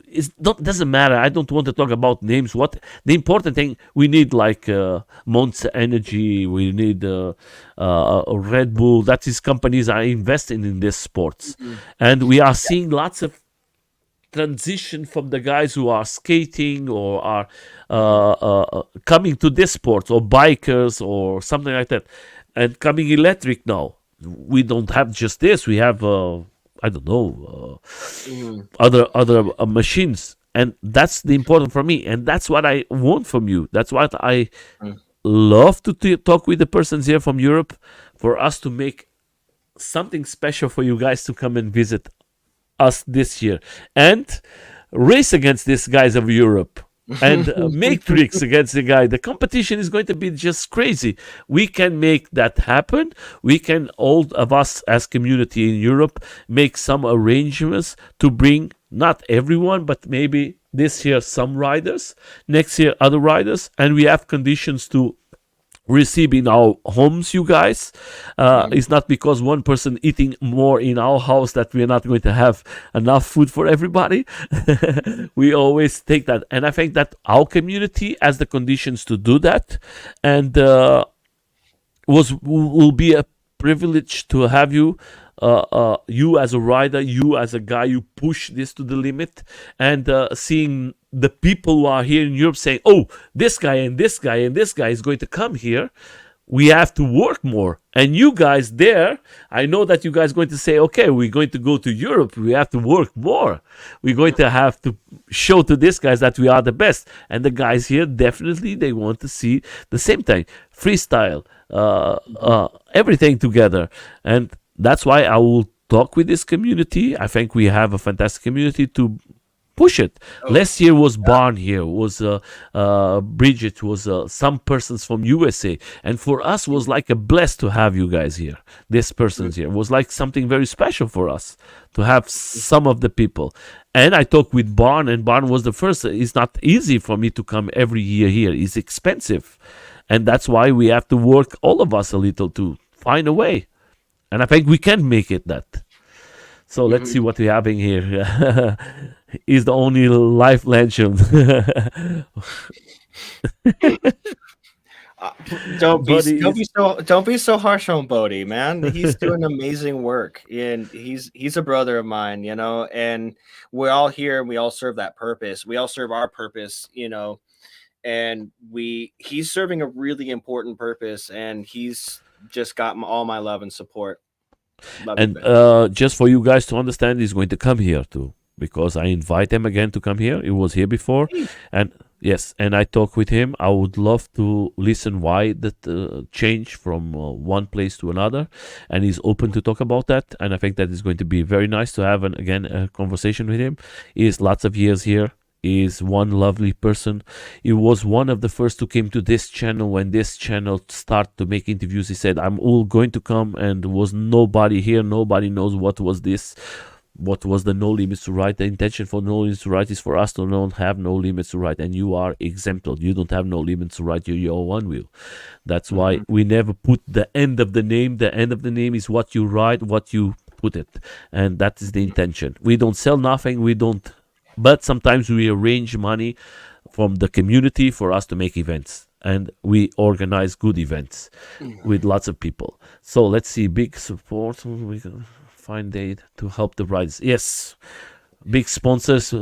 it doesn't matter. I don't want to talk about names. What the important thing, we need like Monster Energy, we need Red Bull. That is, companies are investing in this sports, Mhm. and we are seeing lots of transition from the guys who are skating or are Mhm. coming to this sport, or bikers or something like that, and coming electric now. We don't have just this. We have I don't know Mhm. other machines, and that's the important for me, and that's what I want from you. That's what I Mhm. love to talk with the persons here from Europe, for us to make something special for you guys to come and visit us this year and race against these guys of Europe and make tricks against the guy. The competition is going to be just crazy. We can make that happen. We can, all of us as community in Europe, make some arrangements to bring not everyone, but maybe this year some riders, next year other riders, and we have conditions to receive in our homes, you guys. Mhm. It's not because one person eating more in our house that we're not going to have enough food for everybody. We always take that, and I think that our community has the conditions to do that, and was will be a privilege to have you, you as a rider, you as a guy, you push this to the limit, and seeing the people who are here in Europe saying, "Oh, this guy and this guy and this guy is going to come here." We have to work more, and you guys there, I know that you guys are going to say, okay, we're going to go to Europe, we have to work more, we're going to have to show to these guys that we are the best, and the guys here definitely they want to see the same thing, freestyle, Mhm. everything together, and that's why I will talk with this community. I think we have a fantastic community to push it. Oh, Last year was Barn here, was Bridget, was some persons from USA, and for us was like a bless to have you guys here. This persons here was like something very special for us to have some of the people. And I talked with Barn, and Barn was the first. It's not easy for me to come every year here. It's expensive, and that's why we have to work all of us a little to find a way. And I think we can make it that. So let's see Mhm. what we're having here. He's the only life legend. Don't be Buddy is don't be so harsh on Bodie, man. He's doing amazing work, and he's a brother of mine, you know. And we're all here, and we all serve that purpose. We all serve our purpose, you know. And he's serving a really important purpose, and he's just got all my love and support. Love you, and Ben. just for you guys to understand, he's going to come here too, because I invite him again to come here. He was here before, Hey. and yes, and I talk with him. I would love to listen why that change from one place to another, and he's open to talk about that. And I think that is going to be very nice to have again a conversation with him. He's lots of years here. Is one lovely person. He was one of the first who came to this channel when this channel started to make interviews. He said, "I'm all going to come," and there was nobody here. Nobody knows what was this. What was the No Limits to Right? The intention for No Limits to Right is for us to not have no limits to right, and you are exempted. You don't have no limits to right. You're your one wheel. That's why Mhm. we never put the end of the name. The end of the name is what you write, what you put it, and that is the intention. We don't sell nothing. We don't, but sometimes we arrange money from the community for us to make events, and we organize good events with lots of people. So let's see, big support. We can find date to help the riders. Yes, big sponsors.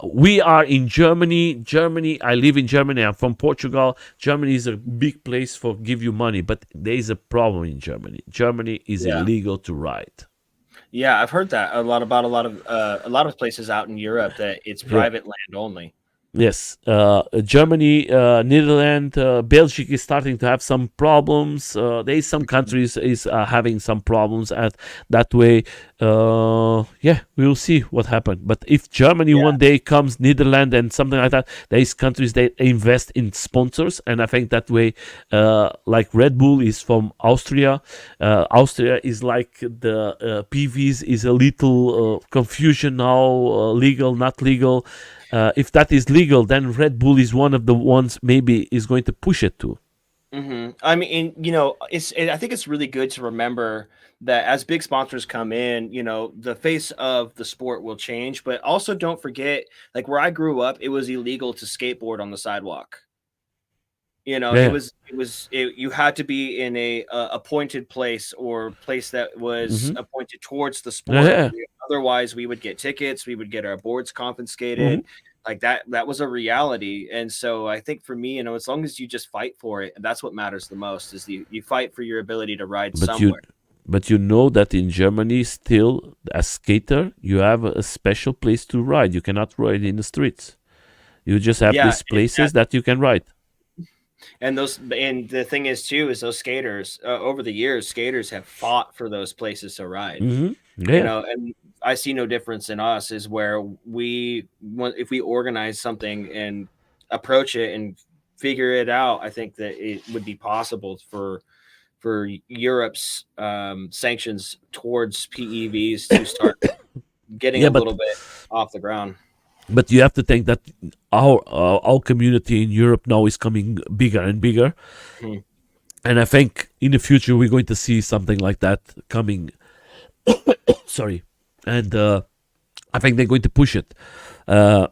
We are in Germany. Germany. I live in Germany. I'm from Portugal. Germany is a big place for give you money, but there is a problem in Germany. Germany is Yeah. illegal to ride. Yeah, I've heard that a lot of places out in Europe that it's Yeah. private land only. Yes, Germany, Netherlands, Belgium is starting to have some problems. There is some countries is having some problems at that way. Yeah, we will see what happens. But if Germany Yeah. one day comes, Netherlands and something like that, there is countries that invest in sponsors, and I think that way, like Red Bull is from Austria. Austria is like the PVs is a little confusion now, legal, not legal. If that is legal, then Red Bull is one of the ones maybe is going to push it to. I mean, I think it's really good to remember that as big sponsors come in, the face of the sport will change. But also, don't forget, like where I grew up, it was illegal to skateboard on the sidewalk. Yeah. You had to be in a appointed place or place that was Hmm. appointed towards the sport. Yeah. Otherwise, we would get tickets, we would get our boards Hmm. confiscated. Like that was a reality. And so I think for me, as long as you just fight for it, that's what matters the most is you fight for your ability to ride But you, somewhere. but you know that in Germany, still as skater, you have a special place to ride. You cannot ride in the streets. You just have Yeah, these places that you can ride. and the thing is too is those skaters over the years, skaters have fought for those places to ride. Hmm. Yeah. And I see no difference in us is where if we organize something and approach it and figure it out, I think that it would be possible for Europe's sanctions towards PEVs to start getting Yeah, a little bit off the ground. but you have to think that our community in Europe now is coming bigger and bigger, Hmm. and I think in the future we're going to see something like that coming. Sorry, and I think they're going to push it, uh,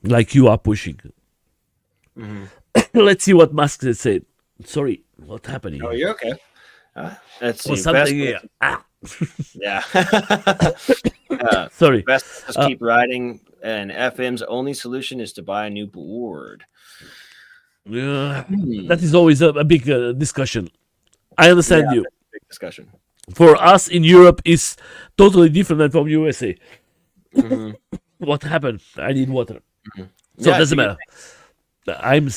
like you are pushing. Hmm. Let's see what Musk has said. Sorry, what's happening Oh, here? you're okay. Let's Oh, see. something here. Yeah. uh, Sorry. best to just Uh, keep riding. And FM's only solution is to buy a new board. yeah, that Hmm. is always a big discussion. I Yeah, understand you. that's a big discussion. For us in Europe, is totally different than from USA. Hmm. What happened? I need water. Hmm. So it Yeah, doesn't take matter. I'm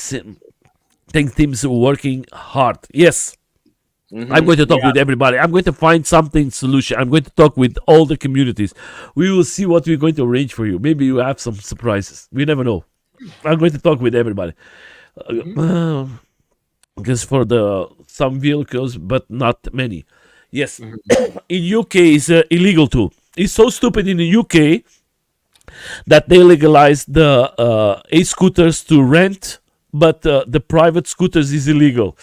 think teams are working hard. Yes, I'm going to talk Yeah. with everybody. I'm going to find something solution. I'm going to talk with all the communities. We will see what we're going to arrange for you. Maybe you have some surprises. We never know. I'm going to talk with everybody. Hmm. Because for the some vehicles, but not many. Yes, Hmm. in UK it's illegal too. It's so stupid in the UK that they legalized the e-scooters to rent, but the private scooters is illegal.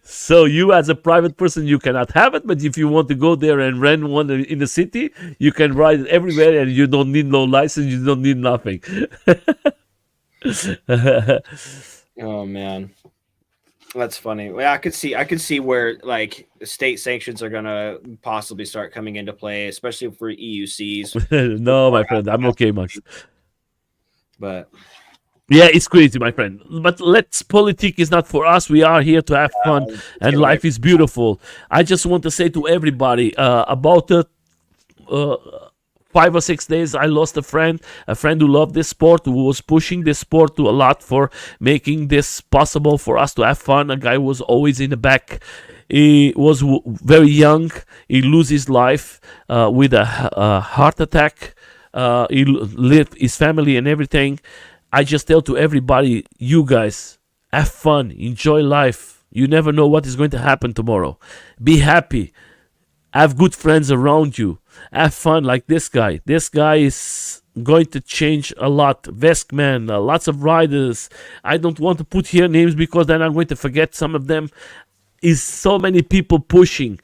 So you as a private person you cannot have it, but if you want to go there and rent one in the city, you can ride it everywhere and you don't need no license, you don't need nothing. Oh man, that's funny. Well, I could see where like state sanctions are gonna possibly start coming into play, especially for EUCs. For No, going my friend, after I'm gas okay, Max. stations. But Yeah, it's crazy, my friend. But let's politic is not for us. We are here to have fun, let's and get away life from is beautiful. I just want to say to everybody about uh, 5 or 6 days, I lost a friend who loved this sport, who was pushing this sport to a lot for making this possible for us to have fun. A guy who was always in the back. He was very young. He lose his life with a heart attack. He lived his family and everything. I just tell to everybody, you guys, have fun, enjoy life. You never know what is going to happen tomorrow. Be happy, have good friends around you, have fun like this guy. This guy is going to change a lot. Vestman, lots of riders. I don't want to put here names because then I'm going to forget some of them. Is so many people pushing.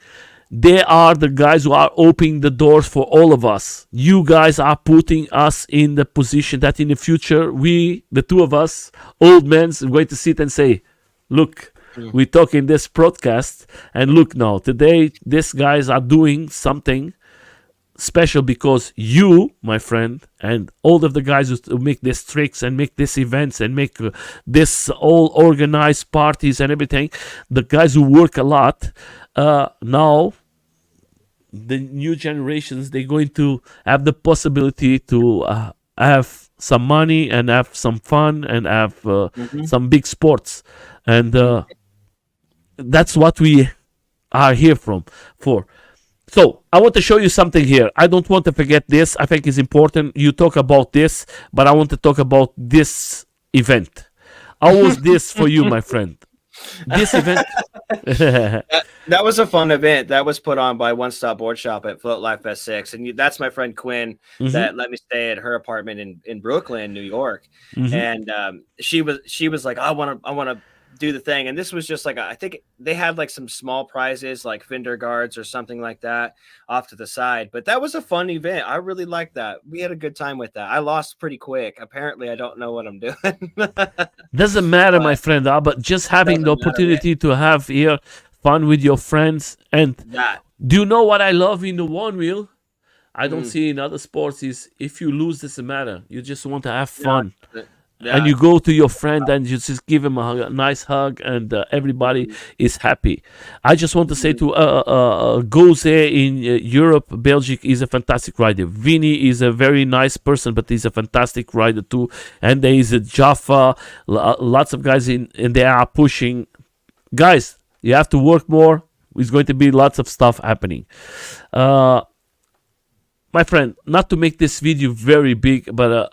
They are the guys who are opening the doors for all of us. You guys are putting us in the position that in the future, we, the two of us, old men, are going to sit and say, look, Mm. we talk in this broadcast, and look now, today, these guys are doing something special because you, my friend, and all of the guys who make these tricks and make these events and make this all organized parties and everything, the guys who work a lot, now the new generations they're going to have the possibility to have some money and have some fun and have Hmm. some big sports, and that's what we are here for. So I want to show you something here. I don't want to forget this. I think it's important. You talk about this, but I want to talk about this event. How was this for you, my friend? this event. That was a fun event that was put on by One Stop Board Shop at Float Life Fest 6. And that's my friend Quinn Hmm. that let me stay at her apartment in Brooklyn, New York. Hmm. And she was like, I want to do the thing. And this was just like I think they had like some small prizes like Fender guards or something like that off to the side. But that was a fun event. I really liked that. We had a good time with that. I lost pretty quick. Apparently, I don't know what I'm doing. But Doesn't matter, my friend, but just having the doesn't matter, man. opportunity to have here fun with your friends. And That. do you know what I love in the one wheel? I don't Mm, see in other sports is if you lose, doesn't matter. You just want to have yeah. fun. And Yeah. you go to your friend and you just give him a nice hug, and everybody Mhm, is happy. I just want to say mhm. to Gose in Europe, Belgium is a fantastic rider. Vinny is a very nice person, but he's a fantastic rider too. And there is a Jaffa, lots of guys in, and they are pushing. Guys, you have to work more. There's going to be lots of stuff happening. Uh, my friend, not to make this video very big, but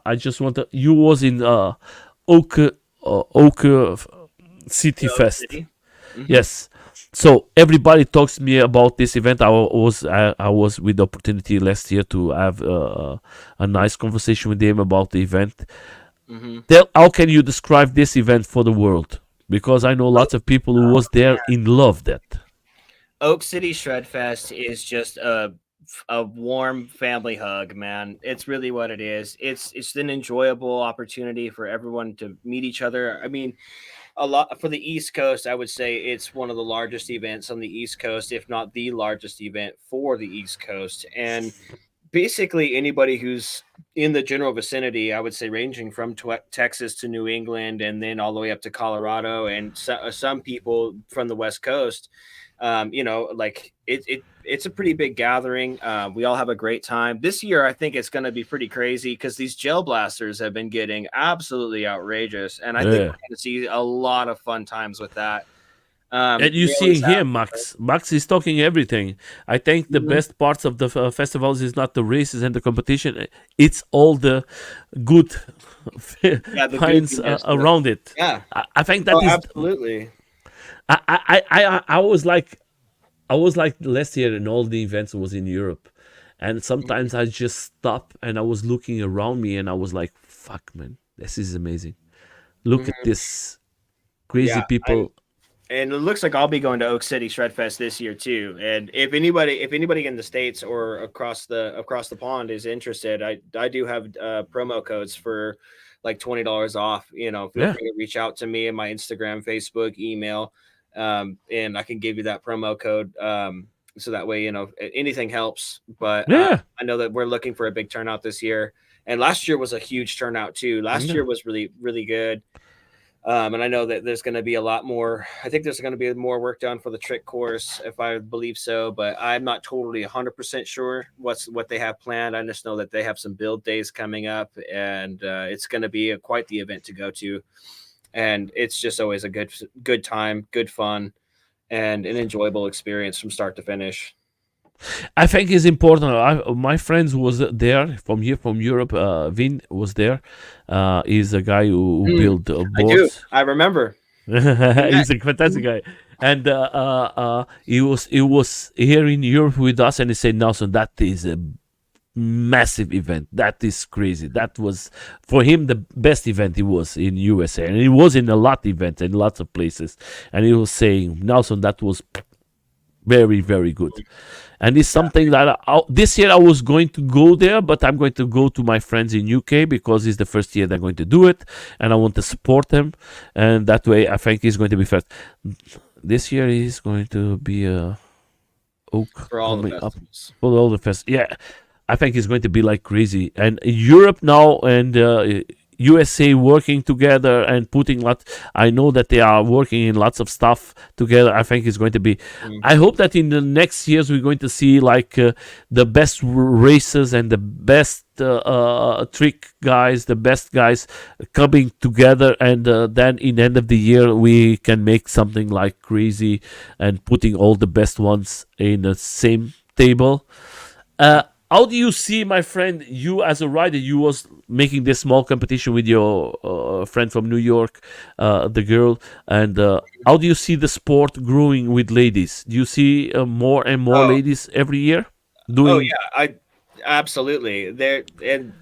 I just want to. You was in Oak Oak City Oak Fest, City. Mhm. yes. So everybody talks to me about this event. I was with the opportunity last year to have a nice conversation with them about the event. Mhm. Tell, how can you describe this event for the world? Because I know Oak, lots of people who oh was there man, in love that. Oak City Shred Fest is just a warm family hug, man. It's really what it is. It's an enjoyable opportunity for everyone to meet each other. I mean, a lot for the East Coast. I would say it's one of the largest events on the East Coast, if not the largest event for the East Coast. And basically anybody who's in the general vicinity, I would say ranging from Texas to New England and then all the way up to Colorado and some people from the West Coast. Like it's a pretty big gathering. We all have a great time this year. I think it's going to be pretty crazy because these gel blasters have been getting absolutely outrageous, and I think Yeah. we're going to see a lot of fun times with that. And you They always seeing have. here, Max. Max is talking everything. I think the Mhm. best parts of the festivals is not the races and the competition. It's all the good Yeah, the finds goofiness. around it. Yeah. I think Oh, that is. absolutely. I was like last year in all the events was in Europe, and sometimes I just stop and I was looking around me and I was like, "Fuck, man, this is amazing. Look at Mhm. this crazy Yeah, people." and it looks like I'll be going to Oak City Shred Fest this year too. And if anybody in the states or across the pond is interested, I do have promo codes for like $20 off. Feel Yeah, free to reach out to me in my Instagram, Facebook, email, and I can give you that promo code. So that way, anything helps. But yeah, I know that we're looking for a big turnout this year, and last year was a huge turnout too. Last yeah. year was really really good. And I know that there's going to be a lot more. I think there's going to be more work done for the trick course, if I believe so. But I'm not totally 100% sure what they have planned. I just know that they have some build days coming up, and it's going to be quite the event to go to. And it's just always a good time, good fun, and an enjoyable experience from start to finish. I think it's important. My friends was there from here from Europe. Vin was there. He's a guy who Mm, built I do. boats. I remember. We met. He's a fantastic guy, and he was here in Europe with us, and he said, "Nelson, that is a massive event. That is crazy. That was for him the best event he was in USA, and he was in a lot of events in lots of places. And he was saying, Nelson, that was very very good." And it's something that this year I was going to go there, but I'm going to go to my friends in UK because it's the first year they're going to do it, and I want to support them, and that way I think it's going to be first. This year is going to be a oak For all the coming up festivals. for all the fest. Yeah, I think it's going to be like crazy. And Europe now and USA working together and putting lot. I know that they are working in lots of stuff together. I think it's going to be. Mm. I hope that in the next years we're going to see like the best races and the best trick guys, the best guys coming together, and then in the end of the year we can make something like crazy and putting all the best ones in the same table. How do you see, my friend, you as a rider? You was making this small competition with your friend from New York, the girl, and how do you see the sport growing with ladies? Do you see more and more Oh, ladies every year oh doing? yeah, I absolutely there. And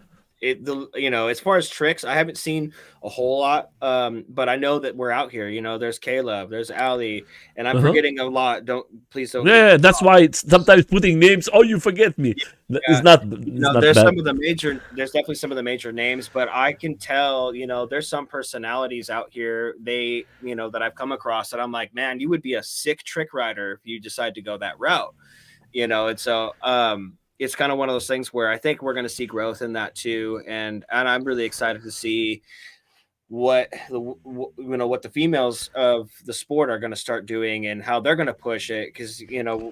as far as tricks, I haven't seen a whole lot, but I know that we're out here. There's Caleb, there's Ali, and I'm Uh-huh. forgetting a lot. Please don't get Yeah, me that's why it's sometimes putting names. Oh, you forget me. It's wrong. not. It's not There's bad. some of the major. There's definitely some of the major names, but I can tell. There's some personalities out here. That I've come across that I'm like, man, you would be a sick trick rider if you decide to go that route. And so it's kind of one of those things where I think we're going to see growth in that too, and I'm really excited to see what the females of the sport are going to start doing and how they're going to push it, because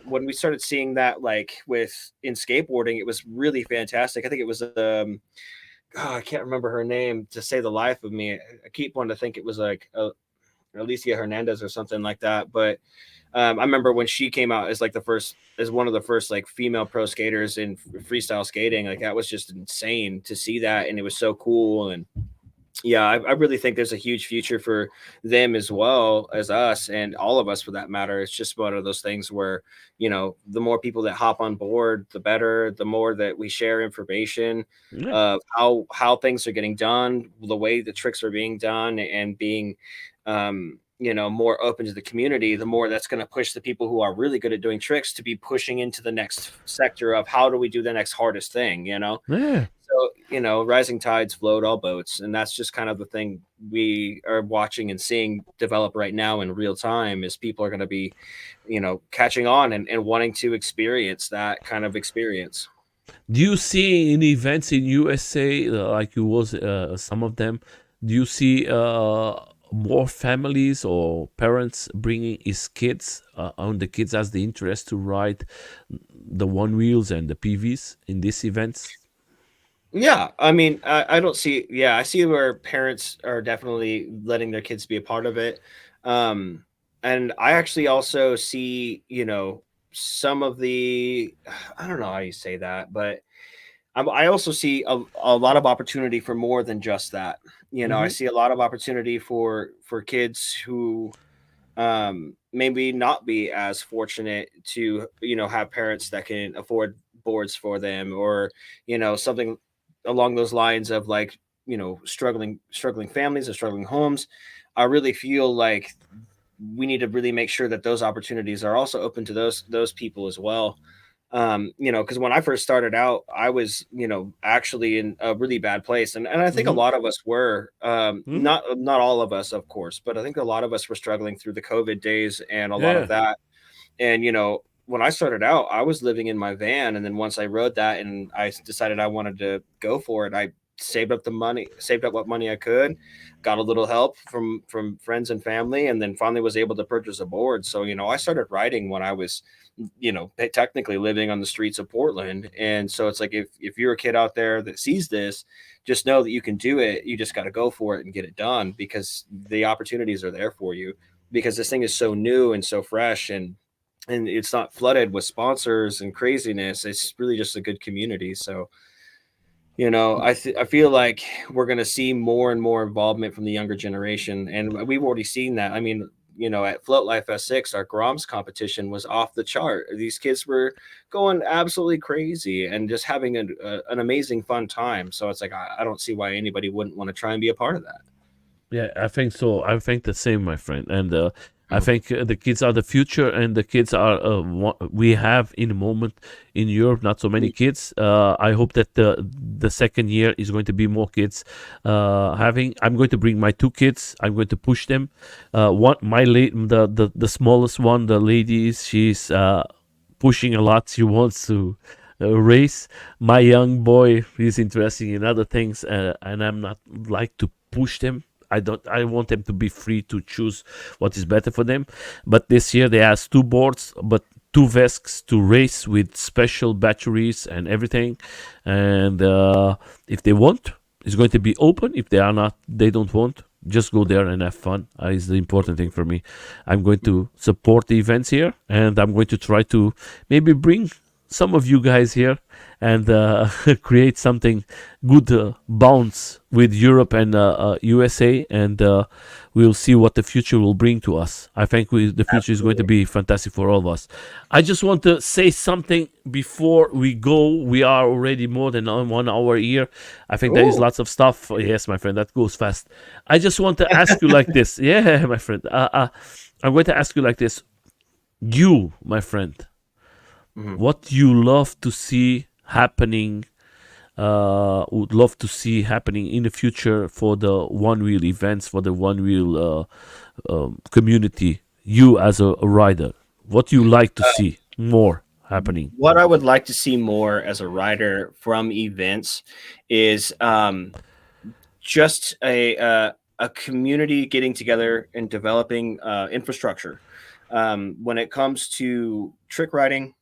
when we started seeing that, like with in skateboarding, it was really fantastic. I think it was I can't remember her name to save the life of me. I keep wanting to think it was like Alicia Hernandez or something like that, but I remember when she came out as one of the first like female pro skaters in freestyle skating. Like that was just insane to see that, and it was so cool. And yeah, I really think there's a huge future for them as well as us, and all of us for that matter. It's just one of those things where, the more people that hop on board, the better. The more that we share information Yeah, of how things are getting done, the way the tricks are being done, and being, more open to the community, the more that's going to push the people who are really good at doing tricks to be pushing into the next sector of how do we do the next hardest thing. yeah. So, rising tides float all boats. And that's just kind of the thing we are watching and seeing develop right now in real time, is people are going to be, catching on and wanting to experience that kind of experience. Do you see any events in USA like you was some of them? Do you see more families or parents bringing his kids on the kids as the interest to ride the one wheels and the PVs in these events? Yeah. I mean, I don't see, yeah, I see where parents are definitely letting their kids be a part of it. Um, and I actually also see, some of the, I don't know how you say that, but I also see a lot of opportunity for more than just that. I Mm-hmm. see a lot of opportunity for kids who maybe not be as fortunate to have parents that can afford boards for them, or something along those lines of, like, struggling families or struggling homes. I really feel like we need to really make sure that those opportunities are also open to those people as well. Because when I first started out, I was, actually in a really bad place, and I think a Mm-hmm. lot of us were, Mm-hmm. not all of us, of course, but I think a lot of us were struggling through the COVID days and a lot of Yeah. that. And when I started out, I was living in my van, and then once I rode that and I decided I wanted to go for it, I saved up what money I could, got a little help from friends and family, and then finally was able to purchase a board. So I started riding when I was, technically living on the streets of Portland. And so it's like, if you're a kid out there that sees this, just know that you can do it. You just got to go for it and get it done, because the opportunities are there for you, because this thing is so new and so fresh, and it's not flooded with sponsors and craziness. It's really just a good community. So, I feel like we're going to see more and more involvement from the younger generation, and we've already seen that. I mean, at Float Life S6, our Groms competition was off the chart. These kids were going absolutely crazy and just having an amazing fun time. So it's like, I don't see why anybody wouldn't want to try and be a part of that. Yeah, I think so. I think the same, my friend. And I Mhm. think the kids are the future, and the kids are we have in the moment in Europe not so many kids. I hope that the second year is going to be more kids having. I'm going to bring my two kids. I'm going to push them. One, the smallest one, the lady, she's pushing a lot. She wants to race. My young boy is interested in other things, and I'm not like to push them. I don't. I want them to be free to choose what is better for them. But this year they asked two boards, but two vesks to race with special batteries and everything. And if they want, it's going to be open. If they are not, they don't want. Just go there and have fun. Is the important thing for me. I'm going to support the events here, and I'm going to try to maybe bring. some of you guys here and create something good bounce with Europe and USA, and we'll see what the future will bring to us. I think the future is going to Absolutely. be fantastic for all of us. I just want to say something before we go. We are already more than 1 hour here. I think there is Oh, lots of stuff. Yes, my friend, that goes fast. I just want to ask you like this. Yeah, my friend. I'm going to ask you like this. You, my friend, mhm. what you love to see happening, would love to see happening in the future for the one wheel events, for the one wheel community, you as a rider, what you like to see more happening. What I would like to see more as a rider from events is just a community getting together and developing infrastructure. When it comes to trick riding,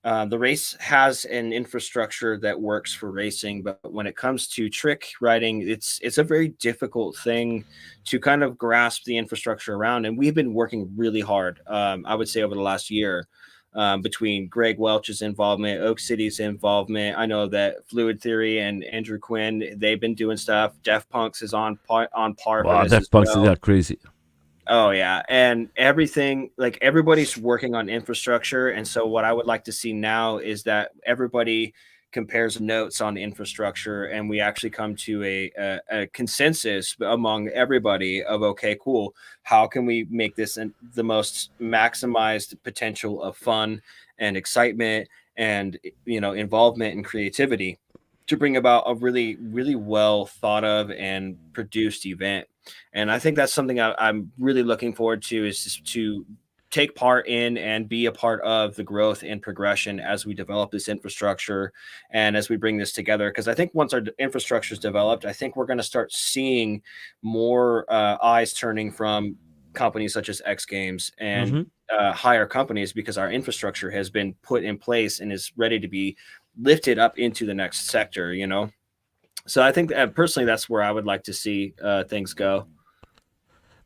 the race has an infrastructure that works for racing, but when it comes to trick riding, it's a very difficult thing to kind of grasp the infrastructure around. And we've been working really hard, I would say, over the last year. Between Greg Welch's involvement, Oak City's involvement, I know that Fluid Theory and Andrew Quinn, they've been doing stuff. Def Punks is on par for Wow, this that as punks well. are crazy. Oh yeah, and everything, like everybody's working on infrastructure, and so what I would like to see now is that everybody compares notes on infrastructure, and we actually come to a consensus among everybody of okay, cool. How can we make this the most maximized potential of fun and excitement and involvement and creativity to bring about a really really well thought of and produced event. And I think that's something I'm really looking forward to, is just to take part in and be a part of the growth and progression as we develop this infrastructure and as we bring this together. Because I think once our infrastructure is developed, I think we're going to start seeing more eyes turning from companies such as X Games and Hmm. higher companies, because our infrastructure has been put in place and is ready to be lifted up into the next sector. So I think personally, that's where I would like to see things go.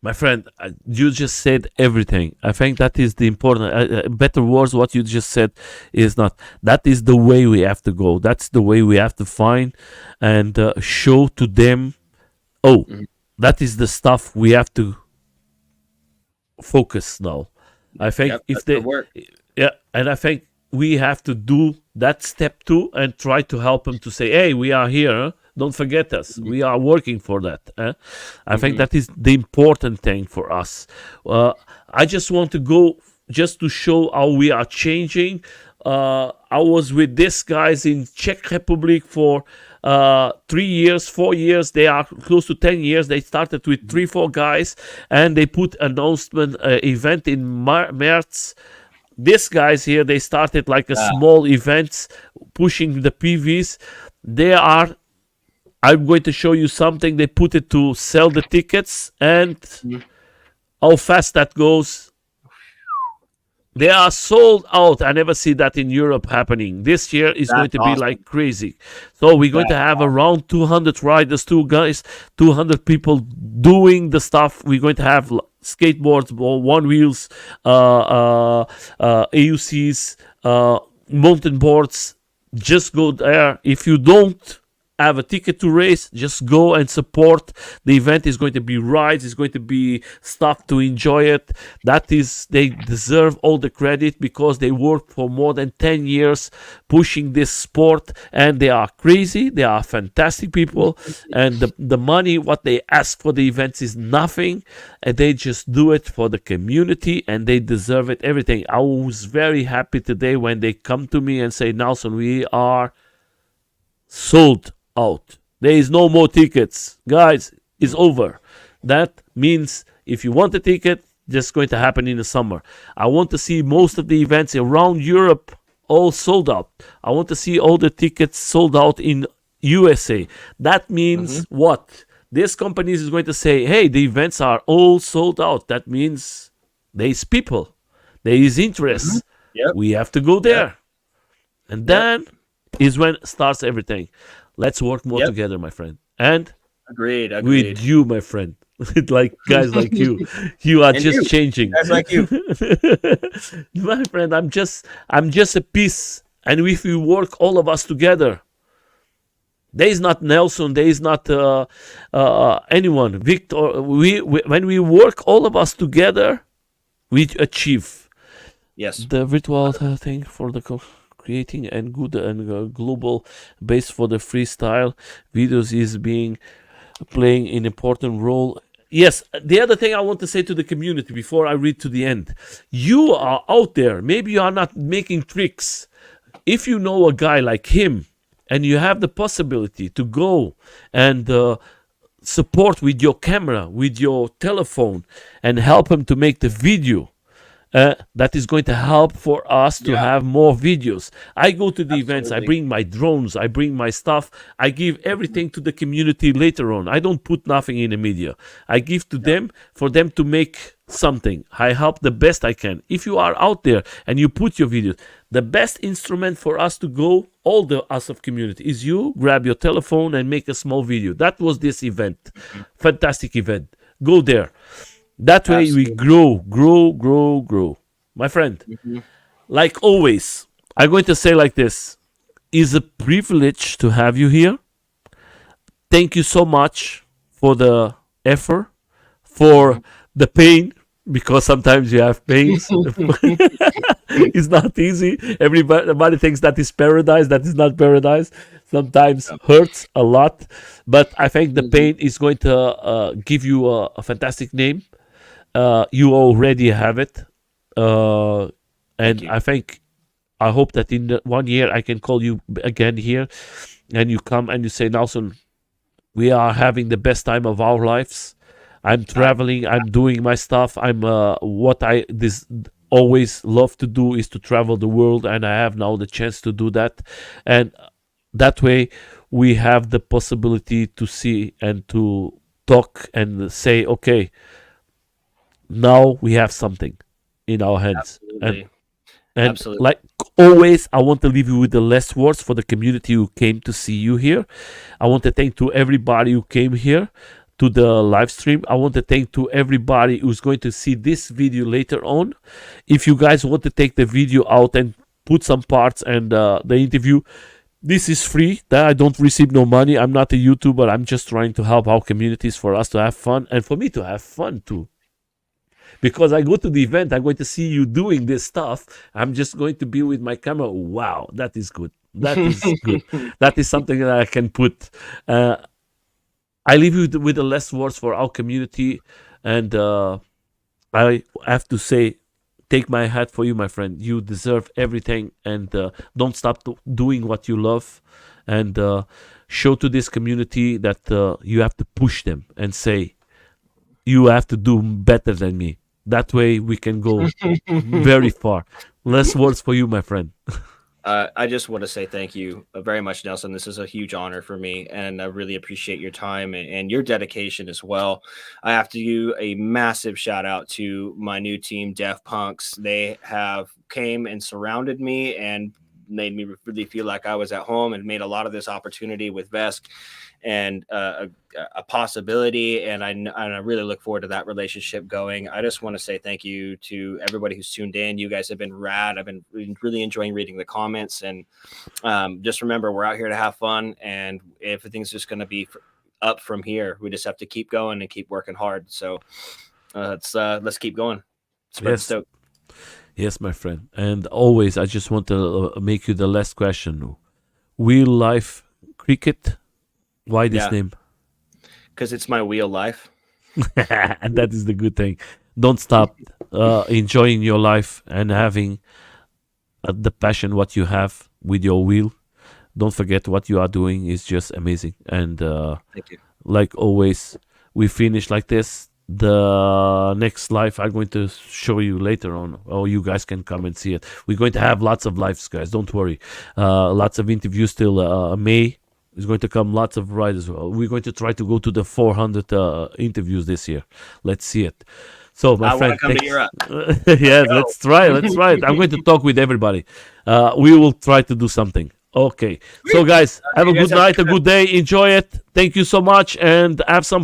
My friend, you just said everything. I think that is the important. Better words, what you just said is not. That is the way we have to go. That's the way we have to find and show to them. Oh, Mhm. that is the stuff we have to focus now. I think Yep, if that's the they, work. yeah, and I think we have to do that step too and try to help them to say, hey, we are here. Huh? Don't forget us. Mhm. We are working for that. I think Mhm. that is the important thing for us. Uh, I just want to go just to show how we are changing. I was with these guys in Czech Republic for 3 years, 4 years. They are close to 10 years. They started with Mhm. 3, 4 guys, and they put announcement event in March. These guys here, they started like a Ah, small events, pushing the PVs. They are. I'm going to show you something. They put it to sell the tickets, and mhm. how fast that goes. They are sold out. I never see that in Europe happening. This year is going That's to be like awesome. crazy. So we're going to That's have awesome. around 200 riders, 2 guys, 200 people doing the stuff. We're going to have skateboards, one wheels, AUCs, mountain boards. Just go there. If you don't have a ticket to race, just go and support. The event is going to be rides, it's going to be stuff to enjoy it. That is, they deserve all the credit because they worked for more than 10 years pushing this sport, and they are crazy. They are fantastic people, and the money what they ask for the events is nothing, and they just do it for the community, and they deserve it everything. I was very happy today when they come to me and say, Nelson, we are sold out. There is no more tickets. Guys, it's Mhm. over. That means if you want a ticket, just going to happen in the summer. I want to see most of the events around Europe all sold out. I want to see all the tickets sold out in USA. That Mhm. means what? This company is going to say, hey, the events are all sold out. That means there is people, there is Mhm. interest. Yep. We have to go Yep. there. And Yep. then is when starts everything. Let's work more Yep. together, my friend. And Agreed. with Agreed. you, my friend. Like guys like you are And just you, changing. guys like you. My friend, I'm just a piece. And if we work all of us together, there is not Nelson, there is not anyone, Victor. When we work all of us together, we achieve Yes. the virtual thing for the creating and good and global base for the freestyle videos is being playing an important role. Yes, the other thing I want to say to the community before I read to the end, you are out there, maybe you are not making tricks. If you know a guy like him and you have the possibility to go and support with your camera, with your telephone, and help him to make the video, that is going to help for us to Yeah. have more videos. I go to the events, I Absolutely. bring my drones, I bring my stuff, I give everything to the community later on. I don't put nothing in the media. I give to them for them to make something. I help the best I can. If you are out there and you put your videos, the best instrument for us to go, all the us of community, is you grab your telephone and make a small video. That was this event. Fantastic event. Go there. That way we Absolutely. grow. My friend, Mhm. like always, I'm going to say like this. It's a privilege to have you here. Thank you so much for the effort, for Mhm. the pain, because sometimes you have pains. It's not easy. Everybody thinks that is paradise. That is not paradise. Sometimes Yeah. hurts a lot, but I think the Mhm. pain is going to give you a fantastic name. You already have it, uh, Thank and you. I hope that in 1 year I can call you again here, and you come and you say, Nelson, we are having the best time of our lives. I'm I traveling. I'm doing my stuff. I'm what I this always love to do is to travel the world, and I have now the chance to do that, and that way we have the possibility to see and to talk and say, okay, now we have something in our hands. absolutely. And Absolutely. like always, I want to leave you with the last words for the community who came to see you here. I want to thank to everybody who came here to the live stream. I want to thank to everybody who's going to see this video later on. If you guys want to take the video out and put some parts and the interview, this is free. That I don't receive no money. I'm not a YouTuber. I'm just trying to help our communities for us to have fun and for me to have fun too, because I go to the event, I'm going to see you doing this stuff. I'm just going to be with my camera. Wow, that is good. That is good. That is something that I can put. Uh, I leave you with the last words for our community, and I have to say, take my hat for you, my friend. You deserve everything, and don't stop doing what you love, and show to this community that you have to push them and say, you have to do better than me. That way we can go very far. Less words for you, my friend. I just want to say thank you very much, Nelson. This is a huge honor for me, and I really appreciate your time and your dedication as well. I have to do a massive shout out to my new team, Def Punks. They have came and surrounded me and made me really feel like I was at home, and made a lot of this opportunity with Vesk and a possibility. And I really look forward to that relationship going. I just want to say thank you to everybody who's tuned in. You guys have been rad. I've been really enjoying reading the comments, and just remember, we're out here to have fun, and everything's just going to be up from here. We just have to keep going and keep working hard. So let's keep going. Spread the Yes, stoke. yes, my friend. And always, I just want to make you the last question. Real life cricket. Why this Yeah, name? because it's my wheel life. And that is the good thing. Don't stop enjoying your life and having the passion what you have with your wheel. Don't forget what you are doing is just amazing. And Thank you. like always, we finish like this. The next live I'm going to show you later on, or you guys can come and see it. We're going to have lots of lives, guys. Don't worry. Lots of interviews till May. Is going to come lots of riders. We're going to try to go to the 400 interviews this year. Let's see it. So, my I want to friend, come to thanks. Europe. Let's Yeah, go. let's try. Let's try it. I'm going to talk with everybody. We will try to do something. Okay. So, Sweet. guys, have a You guys good have a night, a good good day. Enjoy it. Thank you so much, and have some